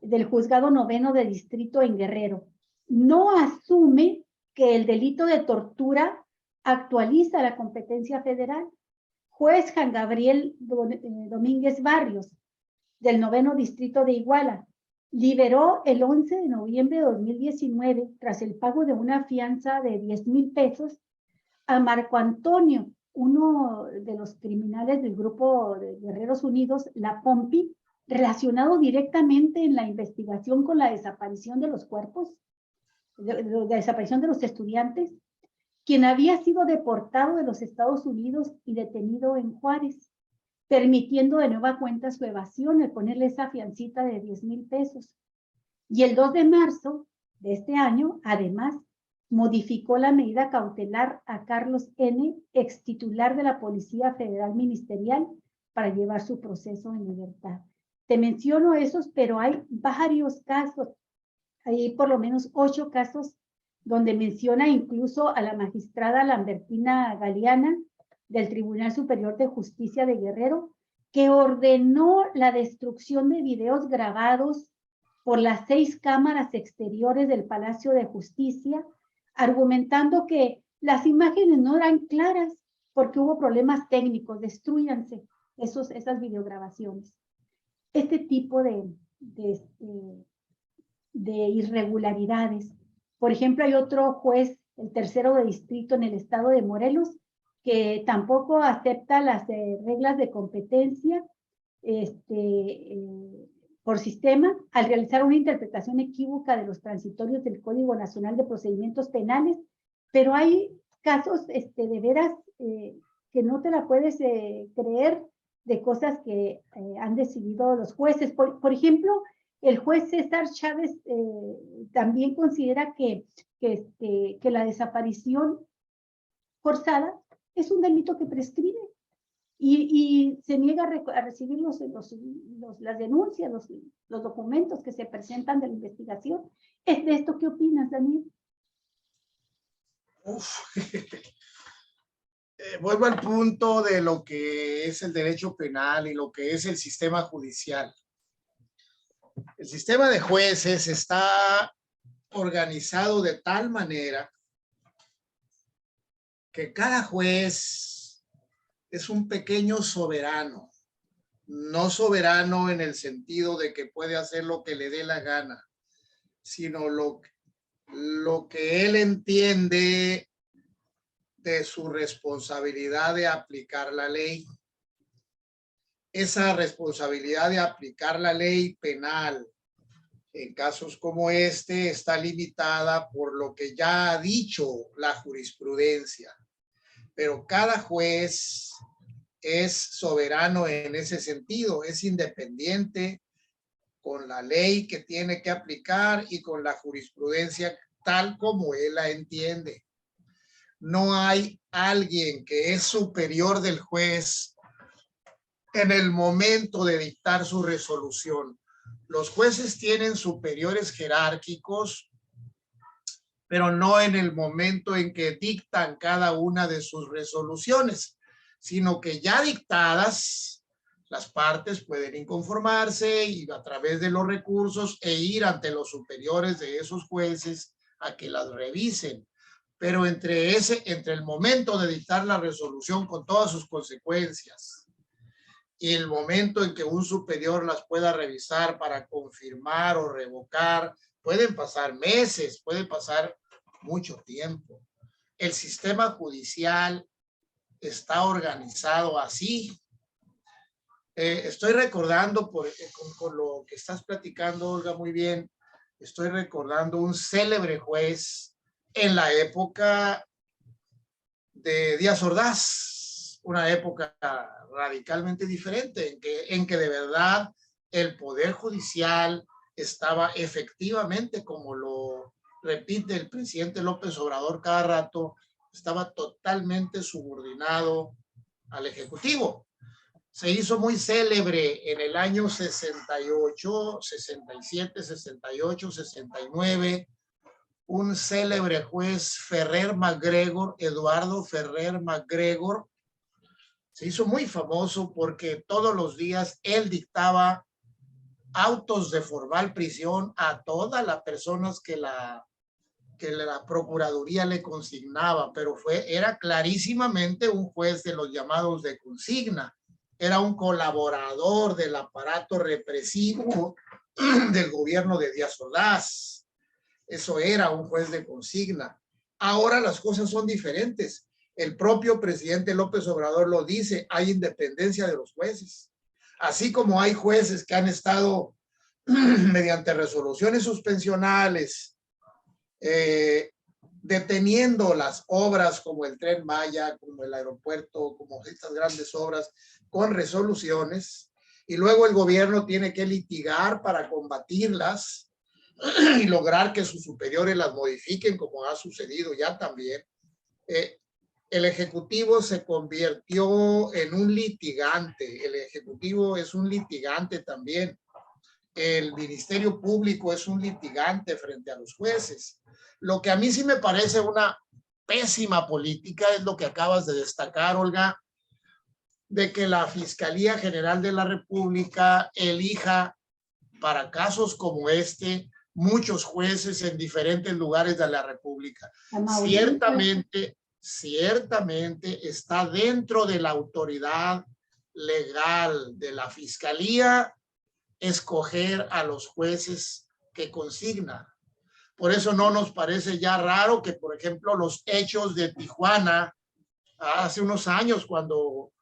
del Juzgado Noveno de Distrito en Guerrero, no asume que el delito de tortura actualiza la competencia federal. Juez Juan Gabriel Domínguez Barrios, del Noveno Distrito de Iguala, liberó el 11 de noviembre de 2019, tras el pago de una fianza de 10,000 pesos, a Marco Antonio, uno de los criminales del grupo de Guerreros Unidos, la Pompi, relacionado directamente en la investigación con la desaparición de los cuerpos, de desaparición de los estudiantes, quien había sido deportado de los Estados Unidos y detenido en Juárez, permitiendo de nueva cuenta su evasión al ponerle esa fiancita de 10,000 pesos. Y el 2 de marzo de este año, además, modificó la medida cautelar a Carlos N., ex titular de la Policía Federal Ministerial, para llevar su proceso en libertad. Te menciono esos, pero hay varios casos, hay por lo menos 8 casos donde menciona incluso a la magistrada Lambertina Galeana del Tribunal Superior de Justicia de Guerrero, que ordenó la destrucción de videos grabados por las 6 cámaras exteriores del Palacio de Justicia, argumentando que las imágenes no eran claras porque hubo problemas técnicos, destrúyanse esas videograbaciones. Este tipo de irregularidades. Por ejemplo, hay otro juez, el tercero de distrito en el estado de Morelos, que tampoco acepta las reglas de competencia por sistema al realizar una interpretación equívoca de los transitorios del Código Nacional de Procedimientos Penales, pero hay casos de veras que no te la puedes creer, de cosas que han decidido los jueces. Por ejemplo, el juez César Chávez también considera que la desaparición forzada es un delito que prescribe y se niega a recibir las denuncias, los documentos que se presentan de la investigación. ¿De esto qué opinas, Daniel?
vuelvo al punto de lo que es el derecho penal y lo que es el sistema judicial. El sistema de jueces está organizado de tal manera que cada juez es un pequeño soberano, no soberano en el sentido de que puede hacer lo que le dé la gana, sino lo que él entiende de su responsabilidad de aplicar la ley. Esa responsabilidad de aplicar la ley penal en casos como este está limitada por lo que ya ha dicho la jurisprudencia, pero cada juez es soberano en ese sentido, es independiente con la ley que tiene que aplicar y con la jurisprudencia tal como él la entiende. No hay alguien que es superior del juez en el momento de dictar su resolución. Los jueces tienen superiores jerárquicos, pero no en el momento en que dictan cada una de sus resoluciones, sino que ya dictadas, las partes pueden inconformarse y a través de los recursos e ir ante los superiores de esos jueces a que las revisen. Pero entre el momento de dictar la resolución con todas sus consecuencias y el momento en que un superior las pueda revisar para confirmar o revocar, pueden pasar meses, puede pasar mucho tiempo. El sistema judicial está organizado así. Estoy recordando, con lo que estás platicando, Olga, muy bien, estoy recordando un célebre juez en la época de Díaz Ordaz, una época radicalmente diferente, en que de verdad el Poder Judicial estaba efectivamente, como lo repite el presidente López Obrador cada rato, estaba totalmente subordinado al Ejecutivo. Se hizo muy célebre en el año 68, 67, 68, 69, un célebre juez Ferrer MacGregor, Eduardo Ferrer MacGregor, se hizo muy famoso porque todos los días él dictaba autos de formal prisión a todas las personas que la Procuraduría le consignaba, pero era clarísimamente un juez de los llamados de consigna. Era un colaborador del aparato represivo del gobierno de Díaz Ordaz. Eso era un juez de consigna. Ahora las cosas son diferentes. El propio presidente López Obrador lo dice, hay independencia de los jueces. Así como hay jueces que han estado mediante resoluciones suspensionales deteniendo las obras como el Tren Maya, como el aeropuerto, como estas grandes obras con resoluciones, y luego el gobierno tiene que litigar para combatirlas y lograr que sus superiores las modifiquen, como ha sucedido ya también. El Ejecutivo se convirtió en un litigante. El Ejecutivo es un litigante también. El Ministerio Público es un litigante frente a los jueces. Lo que a mí sí me parece una pésima política es lo que acabas de destacar, Olga, de que la Fiscalía General de la República elija para casos como este muchos jueces en diferentes lugares de la República. Ciertamente está dentro de la autoridad legal de la Fiscalía escoger a los jueces que consigna. Por eso no nos parece ya raro que, por ejemplo, los hechos de Tijuana, hace unos años cuando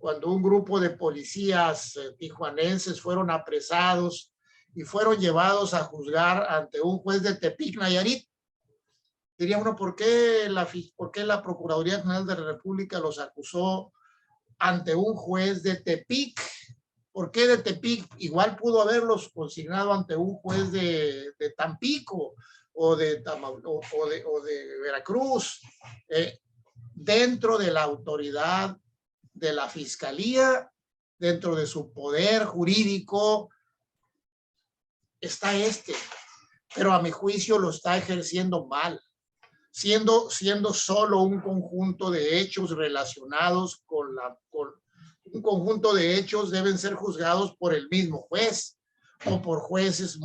un grupo de policías tijuanenses fueron apresados y fueron llevados a juzgar ante un juez de Tepic, Nayarit. Diría uno, ¿por qué la Procuraduría General de la República los acusó ante un juez de Tepic? ¿Por qué de Tepic? Igual pudo haberlos consignado ante un juez de Tampico o de Veracruz. Dentro de la autoridad de la Fiscalía, dentro de su poder jurídico, está pero a mi juicio lo está ejerciendo mal. siendo solo un conjunto de hechos relacionados con un conjunto de hechos deben ser juzgados por el mismo juez o por jueces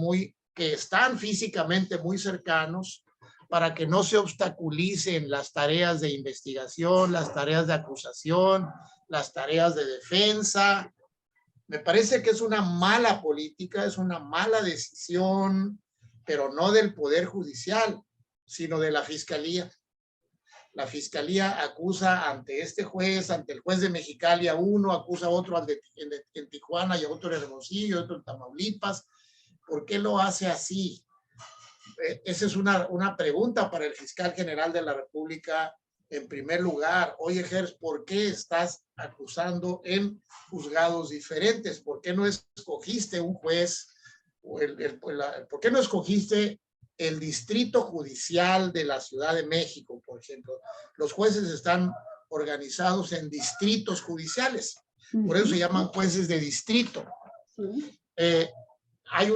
que están físicamente muy cercanos para que no se obstaculicen las tareas de investigación, las tareas de acusación, las tareas de defensa. Me parece que es una mala política, es una mala decisión, pero no del Poder Judicial, sino de la Fiscalía. La Fiscalía acusa ante este juez, ante el juez de Mexicali a uno, acusa a otro en Tijuana y a otro en Hermosillo, otro en Tamaulipas. ¿Por qué lo hace así? Esa es una pregunta para el fiscal general de la República. En primer lugar, oye, Gers, ¿por qué estás acusando en juzgados diferentes? ¿Por qué no escogiste un juez? ¿Por qué no escogiste el distrito judicial de la Ciudad de México, por ejemplo? Los jueces están organizados en distritos judiciales. Por eso se llaman jueces de distrito. Hay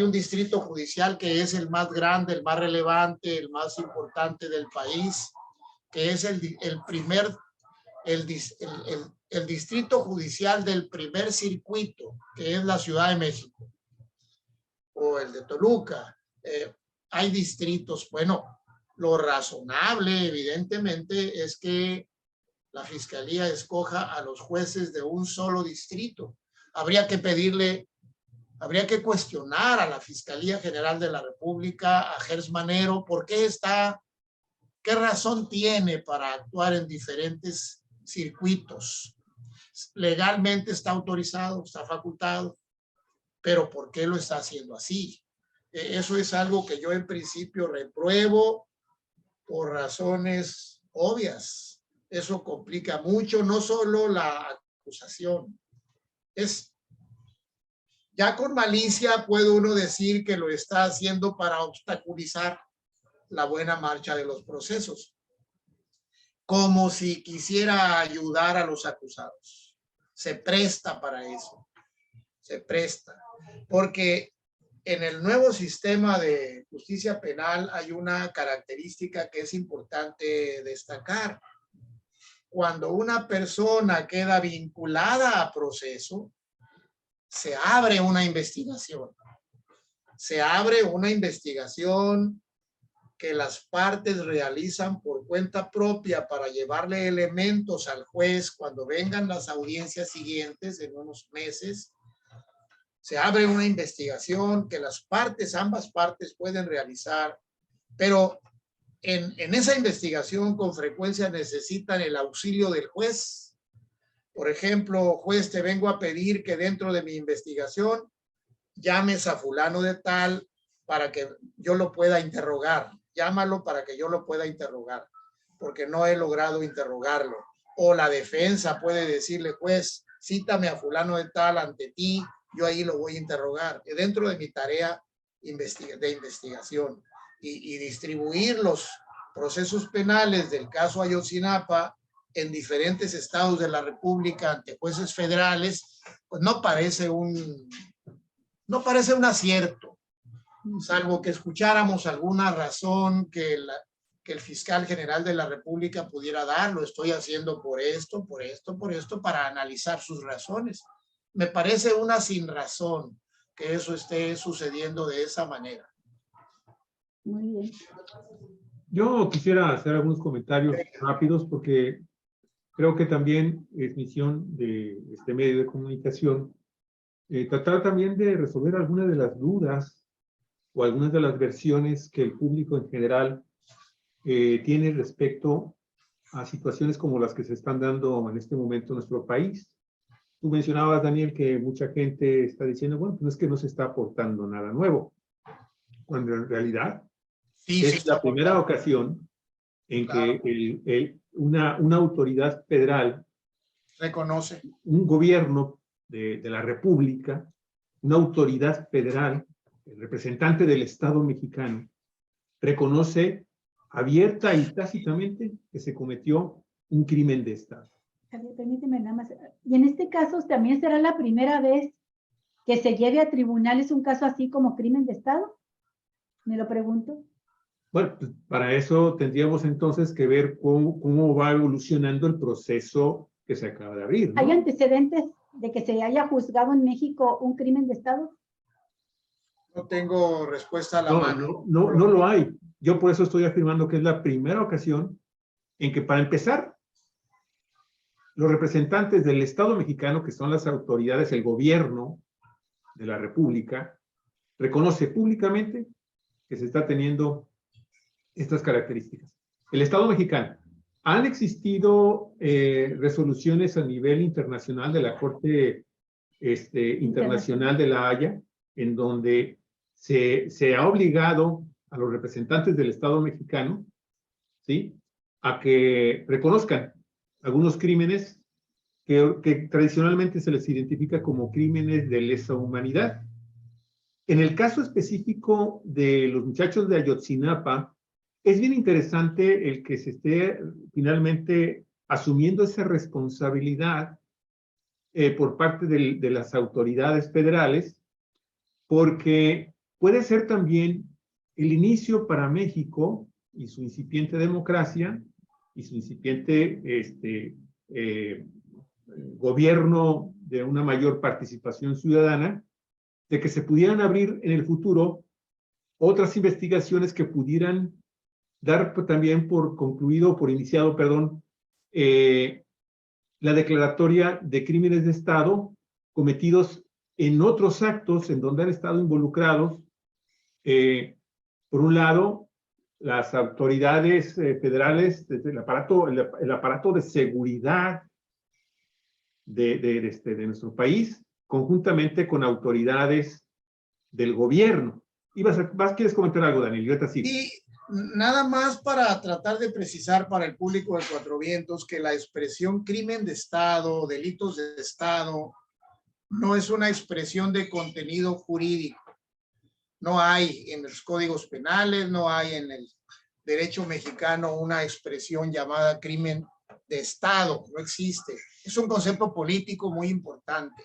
un distrito judicial que es el más grande, el más relevante, el más importante del país, que es el distrito judicial del primer circuito, que es la Ciudad de México, o el de Toluca. Hay distritos. Bueno, lo razonable, evidentemente, es que la Fiscalía escoja a los jueces de un solo distrito. Habría que cuestionar a la Fiscalía General de la República, a Gers Manero, ¿qué razón tiene para actuar en diferentes circuitos? Legalmente está autorizado, está facultado, pero ¿por qué lo está haciendo así? Eso es algo que yo en principio repruebo por razones obvias. Eso complica mucho, no solo la acusación. Ya con malicia puede uno decir que lo está haciendo para obstaculizar la buena marcha de los procesos, como si quisiera ayudar a los acusados. Se presta para eso, se presta, porque en el nuevo sistema de justicia penal hay una característica que es importante destacar. Cuando una persona queda vinculada a proceso, se abre una investigación. Se abre una investigación que las partes realizan por cuenta propia para llevarle elementos al juez cuando vengan las audiencias siguientes en unos meses. Se abre una investigación que ambas partes pueden realizar, pero en esa investigación con frecuencia necesitan el auxilio del juez. Por ejemplo, juez, te vengo a pedir que dentro de mi investigación llames a fulano de tal para que yo lo pueda interrogar. Llámalo para que yo lo pueda interrogar, porque no he logrado interrogarlo. O la defensa puede decirle, juez, cítame a fulano de tal ante ti, yo ahí lo voy a interrogar dentro de mi tarea de investigación y distribuir los procesos penales del caso Ayotzinapa en diferentes estados de la República ante jueces federales, pues no parece un acierto, salvo que escucháramos alguna razón que el fiscal general de la República pudiera dar. Lo estoy haciendo por esto, para analizar sus razones. Me parece una sinrazón que eso esté sucediendo de esa manera.
Muy bien.
Yo quisiera hacer algunos comentarios rápidos porque creo que también es misión de este medio de comunicación tratar también de resolver algunas de las dudas o algunas de las versiones que el público en general tiene respecto a situaciones como las que se están dando en este momento en nuestro país. Tú mencionabas, Daniel, que mucha gente está diciendo, bueno, pues es que no se está aportando nada nuevo, cuando en realidad es la primera ocasión en que una autoridad federal
reconoce,
un gobierno de la República, una autoridad federal, el representante del Estado mexicano, reconoce abierta y tácitamente que se cometió un crimen de Estado.
Permíteme nada más. Y en este caso también será la primera vez que se lleve a tribunales un caso así como crimen de Estado. Me lo pregunto.
Bueno, pues, para eso tendríamos entonces que ver cómo va evolucionando el proceso que se acaba de abrir, ¿no?
¿Hay antecedentes de que se haya juzgado en México un crimen de Estado?
No tengo respuesta a la mano.
No lo hay. Yo por eso estoy afirmando que es la primera ocasión en que, para empezar, los representantes del Estado mexicano, que son las autoridades, el gobierno de la República, reconoce públicamente que se está teniendo estas características. El Estado mexicano. Han existido resoluciones a nivel internacional de la Corte Internacional de la Haya, en donde se ha obligado a los representantes del Estado mexicano, ¿sí?, a que reconozcan algunos crímenes que tradicionalmente se les identifica como crímenes de lesa humanidad. En el caso específico de los muchachos de Ayotzinapa, es bien interesante el que se esté finalmente asumiendo esa responsabilidad por parte de las autoridades federales, porque puede ser también el inicio para México y su incipiente democracia y su incipiente gobierno de una mayor participación ciudadana, de que se pudieran abrir en el futuro otras investigaciones que pudieran dar también por concluido, por iniciado, perdón, la declaratoria de crímenes de Estado cometidos en otros actos en donde han estado involucrados, por un lado, las autoridades federales, desde el aparato de seguridad de nuestro país, conjuntamente con autoridades del gobierno. ¿Quieres comentar algo, Daniel? Yo te sigo.
Y nada más para tratar de precisar para el público de Cuatro Vientos que la expresión crimen de Estado, delitos de Estado, no es una expresión de contenido jurídico. No hay en los códigos penales, no hay en el derecho mexicano una expresión llamada crimen de Estado, no existe. Es un concepto político muy importante,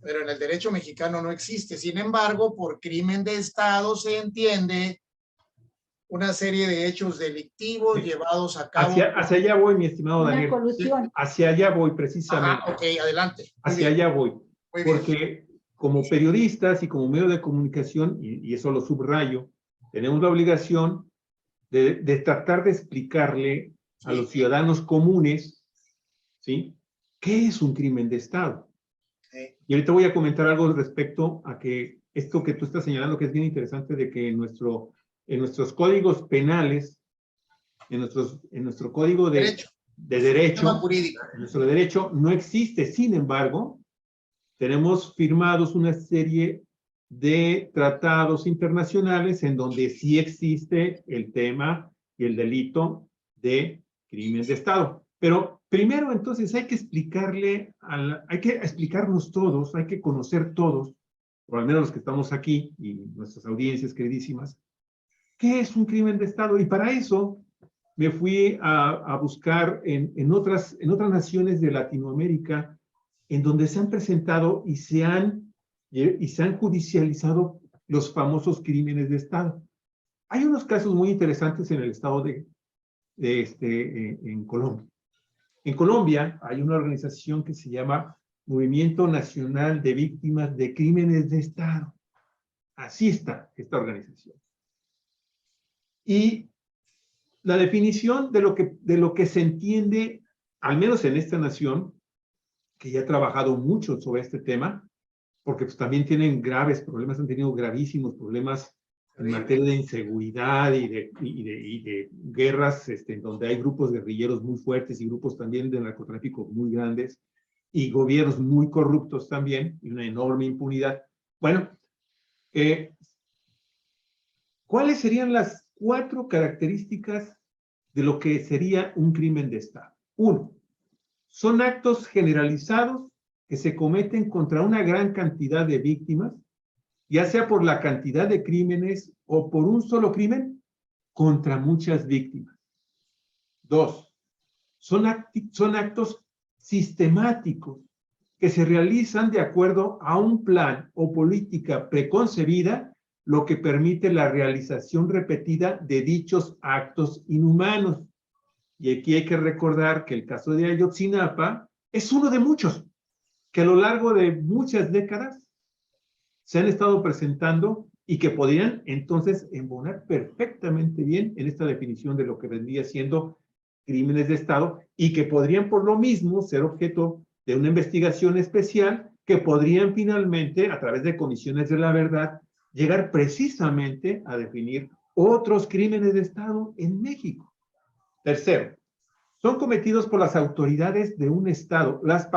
pero en el derecho mexicano no existe. Sin embargo, por crimen de Estado se entiende una serie de hechos delictivos llevados a cabo.
Hacia allá voy, mi estimado Daniel.
Una colusión.
Hacia allá voy, precisamente.
Ajá, ok, adelante.
Hacia allá voy. Porque como periodistas y como medio de comunicación, y eso lo subrayo, tenemos la obligación de tratar de explicarle a los ciudadanos comunes, ¿sí?, qué es un crimen de Estado. Y ahorita voy a comentar algo respecto a que esto que tú estás señalando, que es bien interesante, de que en nuestros códigos penales, en nuestro código de derecho, en nuestro derecho no existe. Sin embargo, tenemos firmados una serie de tratados internacionales en donde sí existe el tema y el delito de crimen de Estado. Pero primero, entonces, hay que explicarnos todos, hay que conocer todos, o al menos los que estamos aquí y nuestras audiencias queridísimas, ¿qué es un crimen de Estado? Y para eso me fui a buscar en otras naciones de Latinoamérica, en donde se han presentado y se han judicializado los famosos crímenes de Estado. Hay unos casos muy interesantes en el estado en Colombia. En Colombia hay una organización que se llama Movimiento Nacional de Víctimas de Crímenes de Estado. Así está esta organización. Y la definición de lo que se entiende, al menos en esta nación, que ya ha trabajado mucho sobre este tema, porque pues también tienen graves problemas, han tenido gravísimos problemas en materia de inseguridad y de guerras, en donde hay grupos guerrilleros muy fuertes y grupos también de narcotráfico muy grandes y gobiernos muy corruptos también y una enorme impunidad. Bueno, ¿cuáles serían las 4 características de lo que sería un crimen de Estado? 1. Son actos generalizados que se cometen contra una gran cantidad de víctimas, ya sea por la cantidad de crímenes o por un solo crimen contra muchas víctimas. 2. Son actos sistemáticos que se realizan de acuerdo a un plan o política preconcebida lo que permite la realización repetida de dichos actos inhumanos. Y aquí hay que recordar que el caso de Ayotzinapa es uno de muchos, que a lo largo de muchas décadas se han estado presentando y que podrían entonces embonar perfectamente bien en esta definición de lo que vendría siendo crímenes de Estado y que podrían por lo mismo ser objeto de una investigación especial que podrían finalmente, a través de comisiones de la verdad, llegar precisamente a definir otros crímenes de Estado en México. Tercero, son cometidos por las autoridades de un Estado, las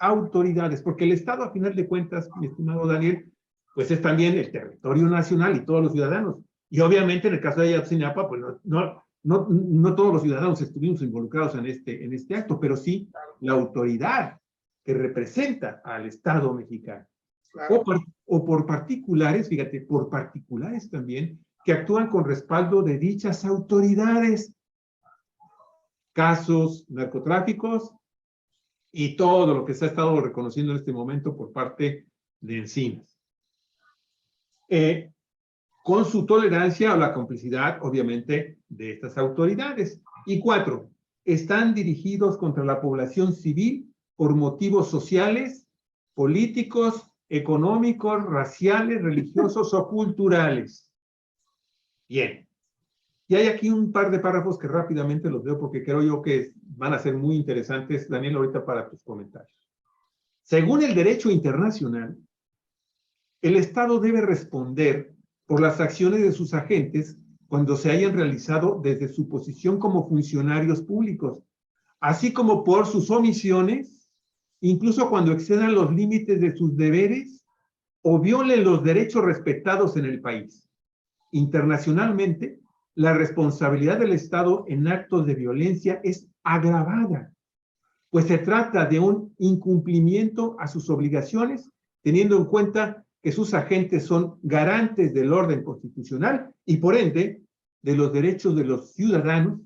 autoridades, porque el Estado, a final de cuentas, mi estimado Daniel, pues es también el territorio nacional y todos los ciudadanos. Y obviamente en el caso de Ayotzinapa, pues no todos los ciudadanos estuvimos involucrados en este acto, pero sí la autoridad que representa al Estado mexicano.
Claro.
O por particulares, fíjate, por particulares también, que actúan con respaldo de dichas autoridades. Casos, narcotráficos y todo lo que se ha estado reconociendo en este momento por parte de Encinas. Con su tolerancia o la complicidad, obviamente, de estas autoridades. Y 4, están dirigidos contra la población civil por motivos sociales, políticos, económicos, raciales, religiosos o culturales. Bien. Y hay aquí un par de párrafos que rápidamente los veo porque creo yo que van a ser muy interesantes, Daniel, ahorita para tus comentarios. Según el derecho internacional, el Estado debe responder por las acciones de sus agentes cuando se hayan realizado desde su posición como funcionarios públicos, así como por sus omisiones, incluso cuando excedan los límites de sus deberes o violen los derechos respetados en el país. Internacionalmente, la responsabilidad del Estado en actos de violencia es agravada, pues se trata de un incumplimiento a sus obligaciones, teniendo en cuenta que sus agentes son garantes del orden constitucional y por ende de los derechos de los ciudadanos,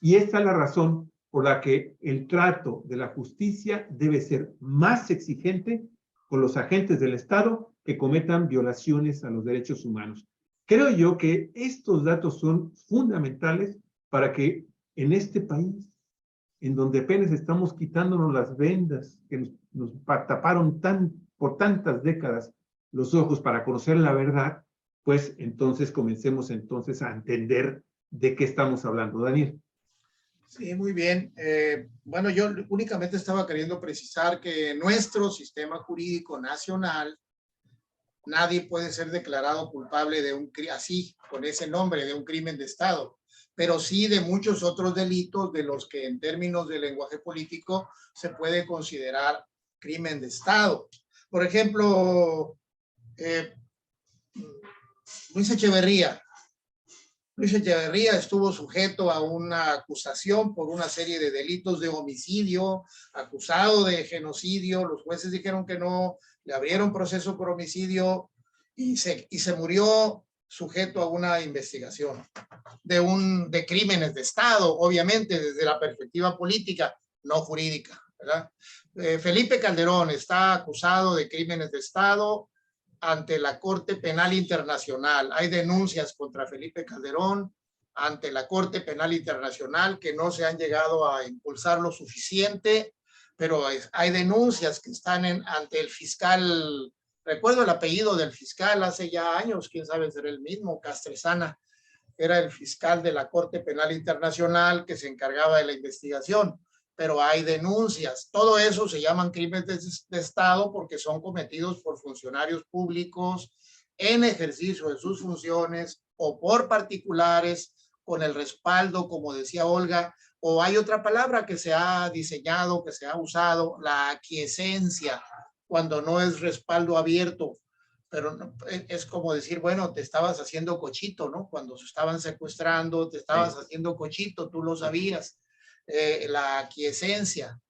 y esta es la razón por la que el trato de la justicia debe ser más exigente con los agentes del Estado que cometan violaciones a los derechos humanos. Creo yo que estos datos son fundamentales para que en este país, en donde apenas estamos quitándonos las vendas que nos taparon por tantas décadas los ojos para conocer la verdad, pues entonces comencemos entonces a entender de qué estamos hablando. Daniel.
Sí, muy bien. Bueno, yo únicamente estaba queriendo precisar que nuestro sistema jurídico nacional, nadie puede ser declarado culpable de un así, con ese nombre, de un crimen de Estado, pero sí de muchos otros delitos de los que en términos de lenguaje político se puede considerar crimen de Estado. Por ejemplo, Luis Echeverría. Luis Echeverría estuvo sujeto a una acusación por una serie de delitos de homicidio, acusado de genocidio. Los jueces dijeron que no, le abrieron proceso por homicidio y se murió sujeto a una investigación de crímenes de Estado, obviamente desde la perspectiva política, no jurídica, ¿verdad? Felipe Calderón está acusado de crímenes de Estado ante la Corte Penal Internacional. Hay denuncias contra Felipe Calderón ante la Corte Penal Internacional que no se han llegado a impulsar lo suficiente, pero hay denuncias que están ante el fiscal, recuerdo el apellido del fiscal hace ya años, quién sabe ser el mismo, Castresana, era el fiscal de la Corte Penal Internacional que se encargaba de la investigación. Pero hay denuncias. Todo eso se llaman crímenes de Estado porque son cometidos por funcionarios públicos en ejercicio de sus funciones o por particulares con el respaldo, como decía Olga, o hay otra palabra que se ha diseñado, que se ha usado, la aquiescencia, cuando no es respaldo abierto, pero no, es como decir, bueno, te estabas haciendo cochito, ¿no? Cuando se estaban secuestrando, te estabas haciendo cochito, tú lo sabías. La aquiescencia.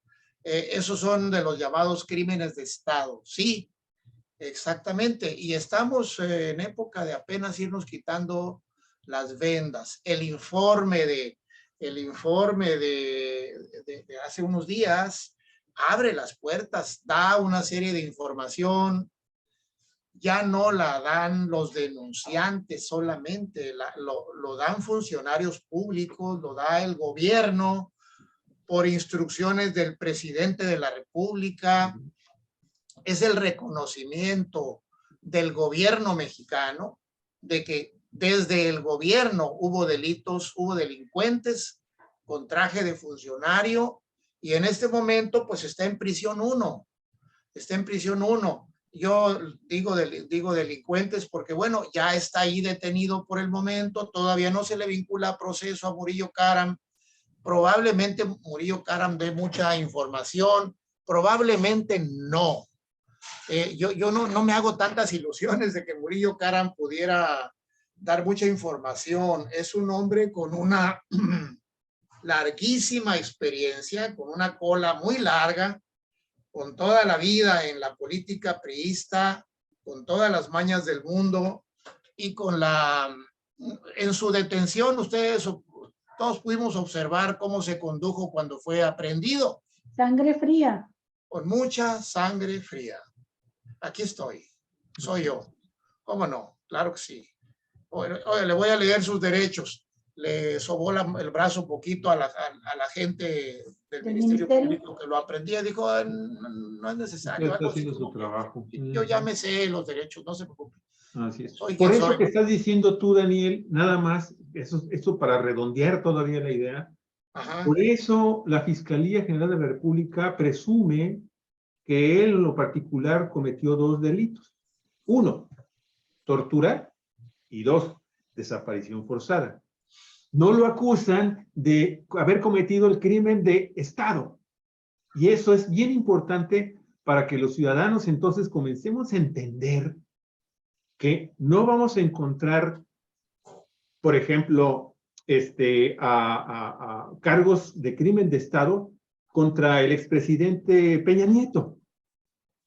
Esos son de los llamados crímenes de Estado. Sí, exactamente. Y estamos en época de apenas irnos quitando las vendas. El informe de hace unos días abre las puertas, da una serie de información ya no la dan los denunciantes solamente, lo dan funcionarios públicos, lo da el gobierno por instrucciones del presidente de la República. Es el reconocimiento del gobierno mexicano de que desde el gobierno hubo delitos, hubo delincuentes con traje de funcionario, y en este momento pues está en prisión uno. Está en prisión uno. Yo digo delincuentes porque, bueno, ya está ahí detenido por el momento, todavía no se le vincula a proceso a Murillo Karam. Probablemente Murillo Karam dé mucha información, probablemente no. Yo no me hago tantas ilusiones de que Murillo Karam pudiera dar mucha información. Es un hombre con una larguísima experiencia, con una cola muy larga, con toda la vida en la política priista, con todas las mañas del mundo, y en su detención ustedes todos pudimos observar cómo se condujo cuando fue aprehendido.
Sangre fría.
Con mucha sangre fría. Aquí estoy, soy yo. ¿Cómo no? Claro que sí. Oye, le voy a leer sus derechos. Le sobó el brazo un poquito a la gente del Ministerio Público que lo aprendía. Dijo, no es necesario.
Está haciendo su trabajo.
Yo ya me sé los derechos, no se preocupe.
Así es.
Soy
Por eso
soy.
que estás diciendo tú, Daniel, nada más, eso para redondear todavía la idea.
Ajá.
Por eso la Fiscalía General de la República presume que él en lo particular cometió 2 delitos. 1, tortura, y 2, desaparición forzada. No lo acusan de haber cometido el crimen de Estado. Y eso es bien importante para que los ciudadanos entonces comencemos a entender que no vamos a encontrar, por ejemplo, a cargos de crimen de Estado contra el expresidente Peña Nieto.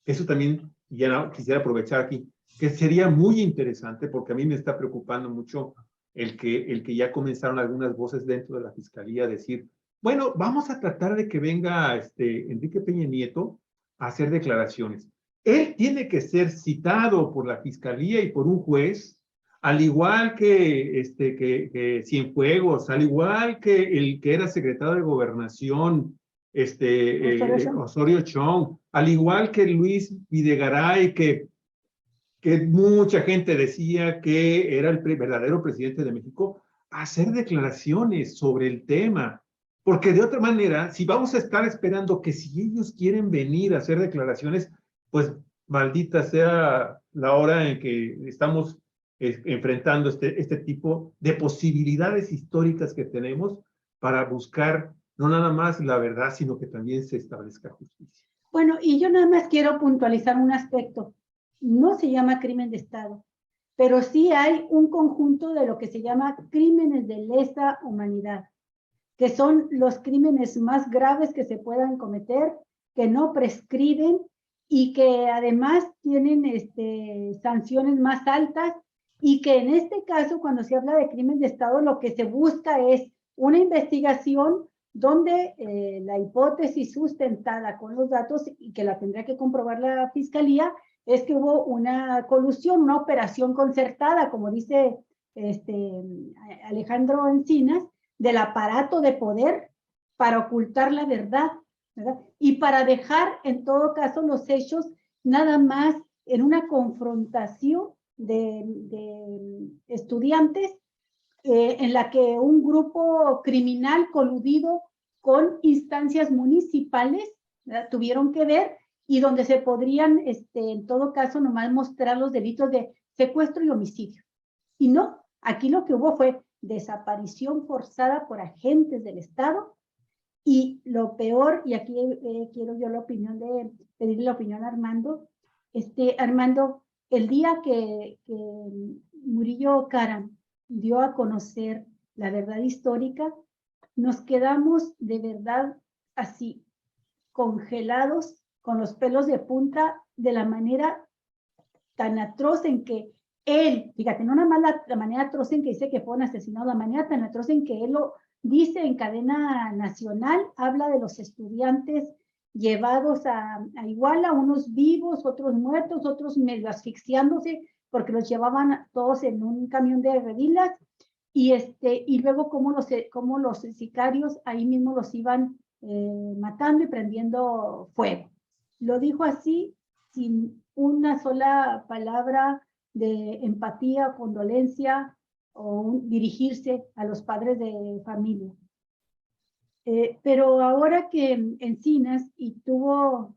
Eso también ya quisiera aprovechar aquí, que sería muy interesante, porque a mí me está preocupando mucho el que ya comenzaron algunas voces dentro de la Fiscalía a decir, bueno, vamos a tratar de que venga Enrique Peña Nieto a hacer declaraciones. Él tiene que ser citado por la Fiscalía y por un juez, al igual que Cienfuegos, al igual que el que era secretario de Gobernación, Osorio Chong, al igual que Luis Videgaray, que mucha gente decía que era el verdadero presidente de México, hacer declaraciones sobre el tema. Porque de otra manera, si vamos a estar esperando que si ellos quieren venir a hacer declaraciones, pues maldita sea la hora en que estamos enfrentando este tipo de posibilidades históricas que tenemos para buscar no nada más la verdad, sino que también se establezca justicia.
Bueno, y yo nada más quiero puntualizar un aspecto. No se llama crimen de Estado, pero sí hay un conjunto de lo que se llama crímenes de lesa humanidad, que son los crímenes más graves que se puedan cometer, que no prescriben y que además tienen sanciones más altas, y que en este caso, cuando se habla de crimen de Estado, lo que se busca es una investigación donde la hipótesis sustentada con los datos, y que la tendrá que comprobar la Fiscalía, es que hubo una colusión, una operación concertada, como dice Alejandro Encinas, del aparato de poder para ocultar la verdad, ¿verdad? Y para dejar, en todo caso, los hechos nada más en una confrontación de estudiantes en la que un grupo criminal coludido con instancias municipales, ¿verdad?, tuvieron que ver, y donde se podrían, en todo caso, nomás mostrar los delitos de secuestro y homicidio. Y no, aquí lo que hubo fue desaparición forzada por agentes del Estado, y lo peor, y aquí quiero yo pedirle la opinión a Armando. Armando, el día que Murillo Karam dio a conocer la verdad histórica, nos quedamos de verdad así, congelados, con los pelos de punta, de la manera tan atroz en que él, fíjate, no nada más la manera atroz en que dice que fueron asesinados, la manera tan atroz en que él lo dice en cadena nacional, habla de los estudiantes llevados a Iguala, unos vivos, otros muertos, otros medio asfixiándose, porque los llevaban todos en un camión de redilas, y luego cómo los sicarios ahí mismo los iban matando y prendiendo fuego. Lo dijo así, sin una sola palabra de empatía, condolencia o dirigirse a los padres de familia. Pero ahora que Encinas y tuvo,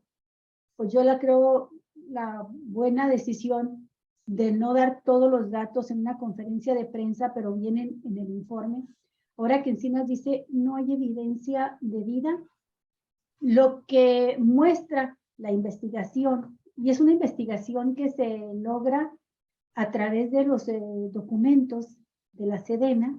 pues yo creo, la buena decisión de no dar todos los datos en una conferencia de prensa, pero vienen en el informe. Ahora que Encinas dice no hay evidencia de vida, lo que muestra la investigación, y es una investigación que se logra a través de los documentos de la Sedena,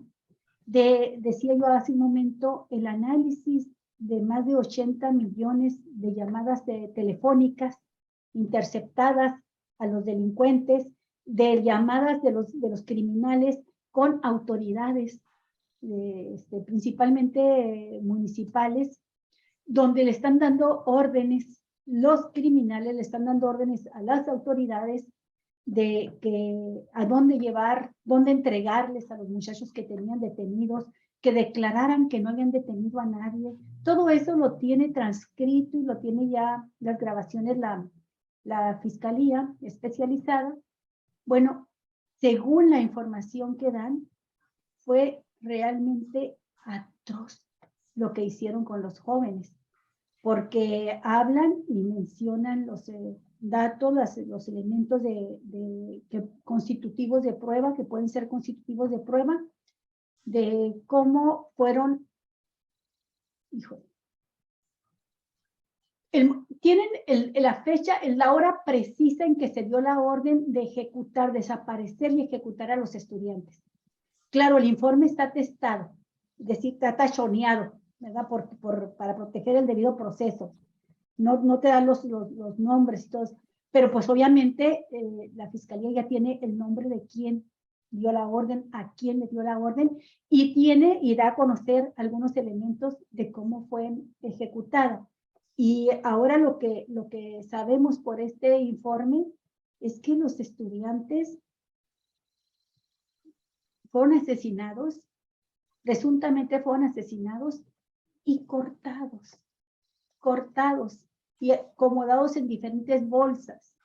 decía yo hace un momento, el análisis de más de 80 millones de llamadas telefónicas interceptadas a los delincuentes, de llamadas de los criminales con autoridades, principalmente municipales, donde le están dando órdenes, los criminales le están dando órdenes a las autoridades de a dónde llevar, dónde entregarles a los muchachos que tenían detenidos, que declararan que no habían detenido a nadie. Todo eso lo tiene transcrito y lo tiene ya las grabaciones la fiscalía especializada. Bueno, según la información que dan, fue realmente atroz lo que hicieron con los jóvenes, porque hablan y mencionan los datos, los elementos constitutivos de prueba, que pueden ser constitutivos de prueba, de cómo fueron, híjole, tienen la fecha, la hora precisa en que se dio la orden de ejecutar, desaparecer y ejecutar a los estudiantes. Claro, el informe está atestado, es decir, está tachoneado, ¿verdad? Para proteger el debido proceso. No te dan los nombres y todo, pero pues obviamente la fiscalía ya tiene el nombre de quién dio la orden, a quién le dio la orden, y da a conocer algunos elementos de cómo fue ejecutada. Y ahora lo que sabemos por este informe es que los estudiantes fueron asesinados, presuntamente fueron asesinados y cortados y acomodados en diferentes bolsas.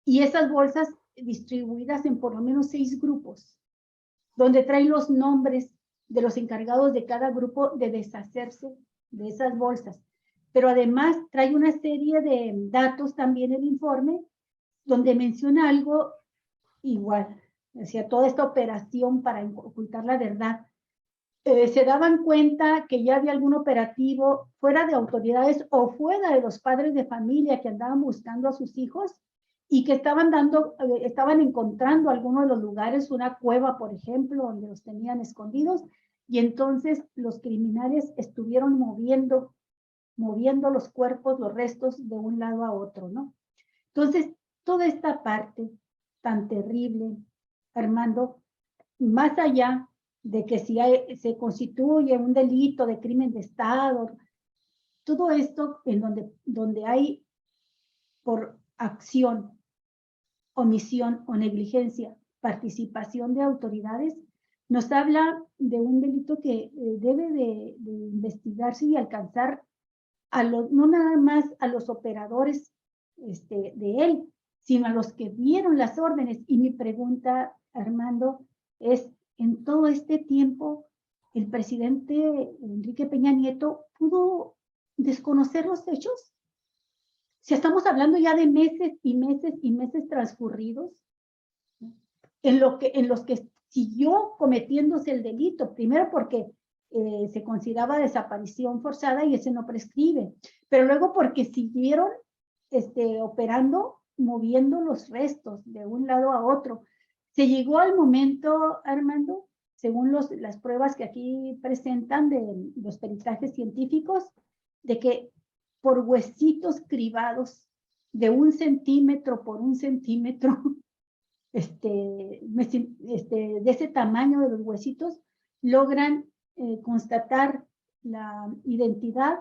Y esas bolsas distribuidas en por lo menos 6 grupos, donde traen los nombres de los encargados de cada grupo de deshacerse de esas bolsas. Pero además trae una serie de datos también el informe, donde menciona algo igual, decía, toda esta operación para ocultar la verdad. Se daban cuenta que ya había algún operativo fuera de autoridades o fuera de los padres de familia que andaban buscando a sus hijos y que estaban encontrando algunos de los lugares, una cueva, por ejemplo, donde los tenían escondidos, y entonces los criminales estuvieron moviendo los cuerpos, los restos de un lado a otro, ¿no? Entonces, toda esta parte tan terrible, Armando, más allá de que si se constituye un delito de crimen de Estado, todo esto en donde hay por acción, omisión o negligencia, participación de autoridades, nos habla de un delito que debe de investigarse y alcanzar no nada más a los operadores de él, sino a los que dieron las órdenes. Y mi pregunta, Armando, es, en todo este tiempo, ¿el presidente Enrique Peña Nieto pudo desconocer los hechos? Si estamos hablando ya de meses y meses y meses transcurridos, en los que siguió cometiéndose el delito, primero porque se consideraba desaparición forzada y ese no prescribe, pero luego porque siguieron operando, moviendo los restos de un lado a otro. Se llegó al momento, Armando, según las pruebas que aquí presentan de los peritajes científicos, de que por huesitos cribados de 1 centímetro por 1 centímetro, de ese tamaño de los huesitos, logran constatar la identidad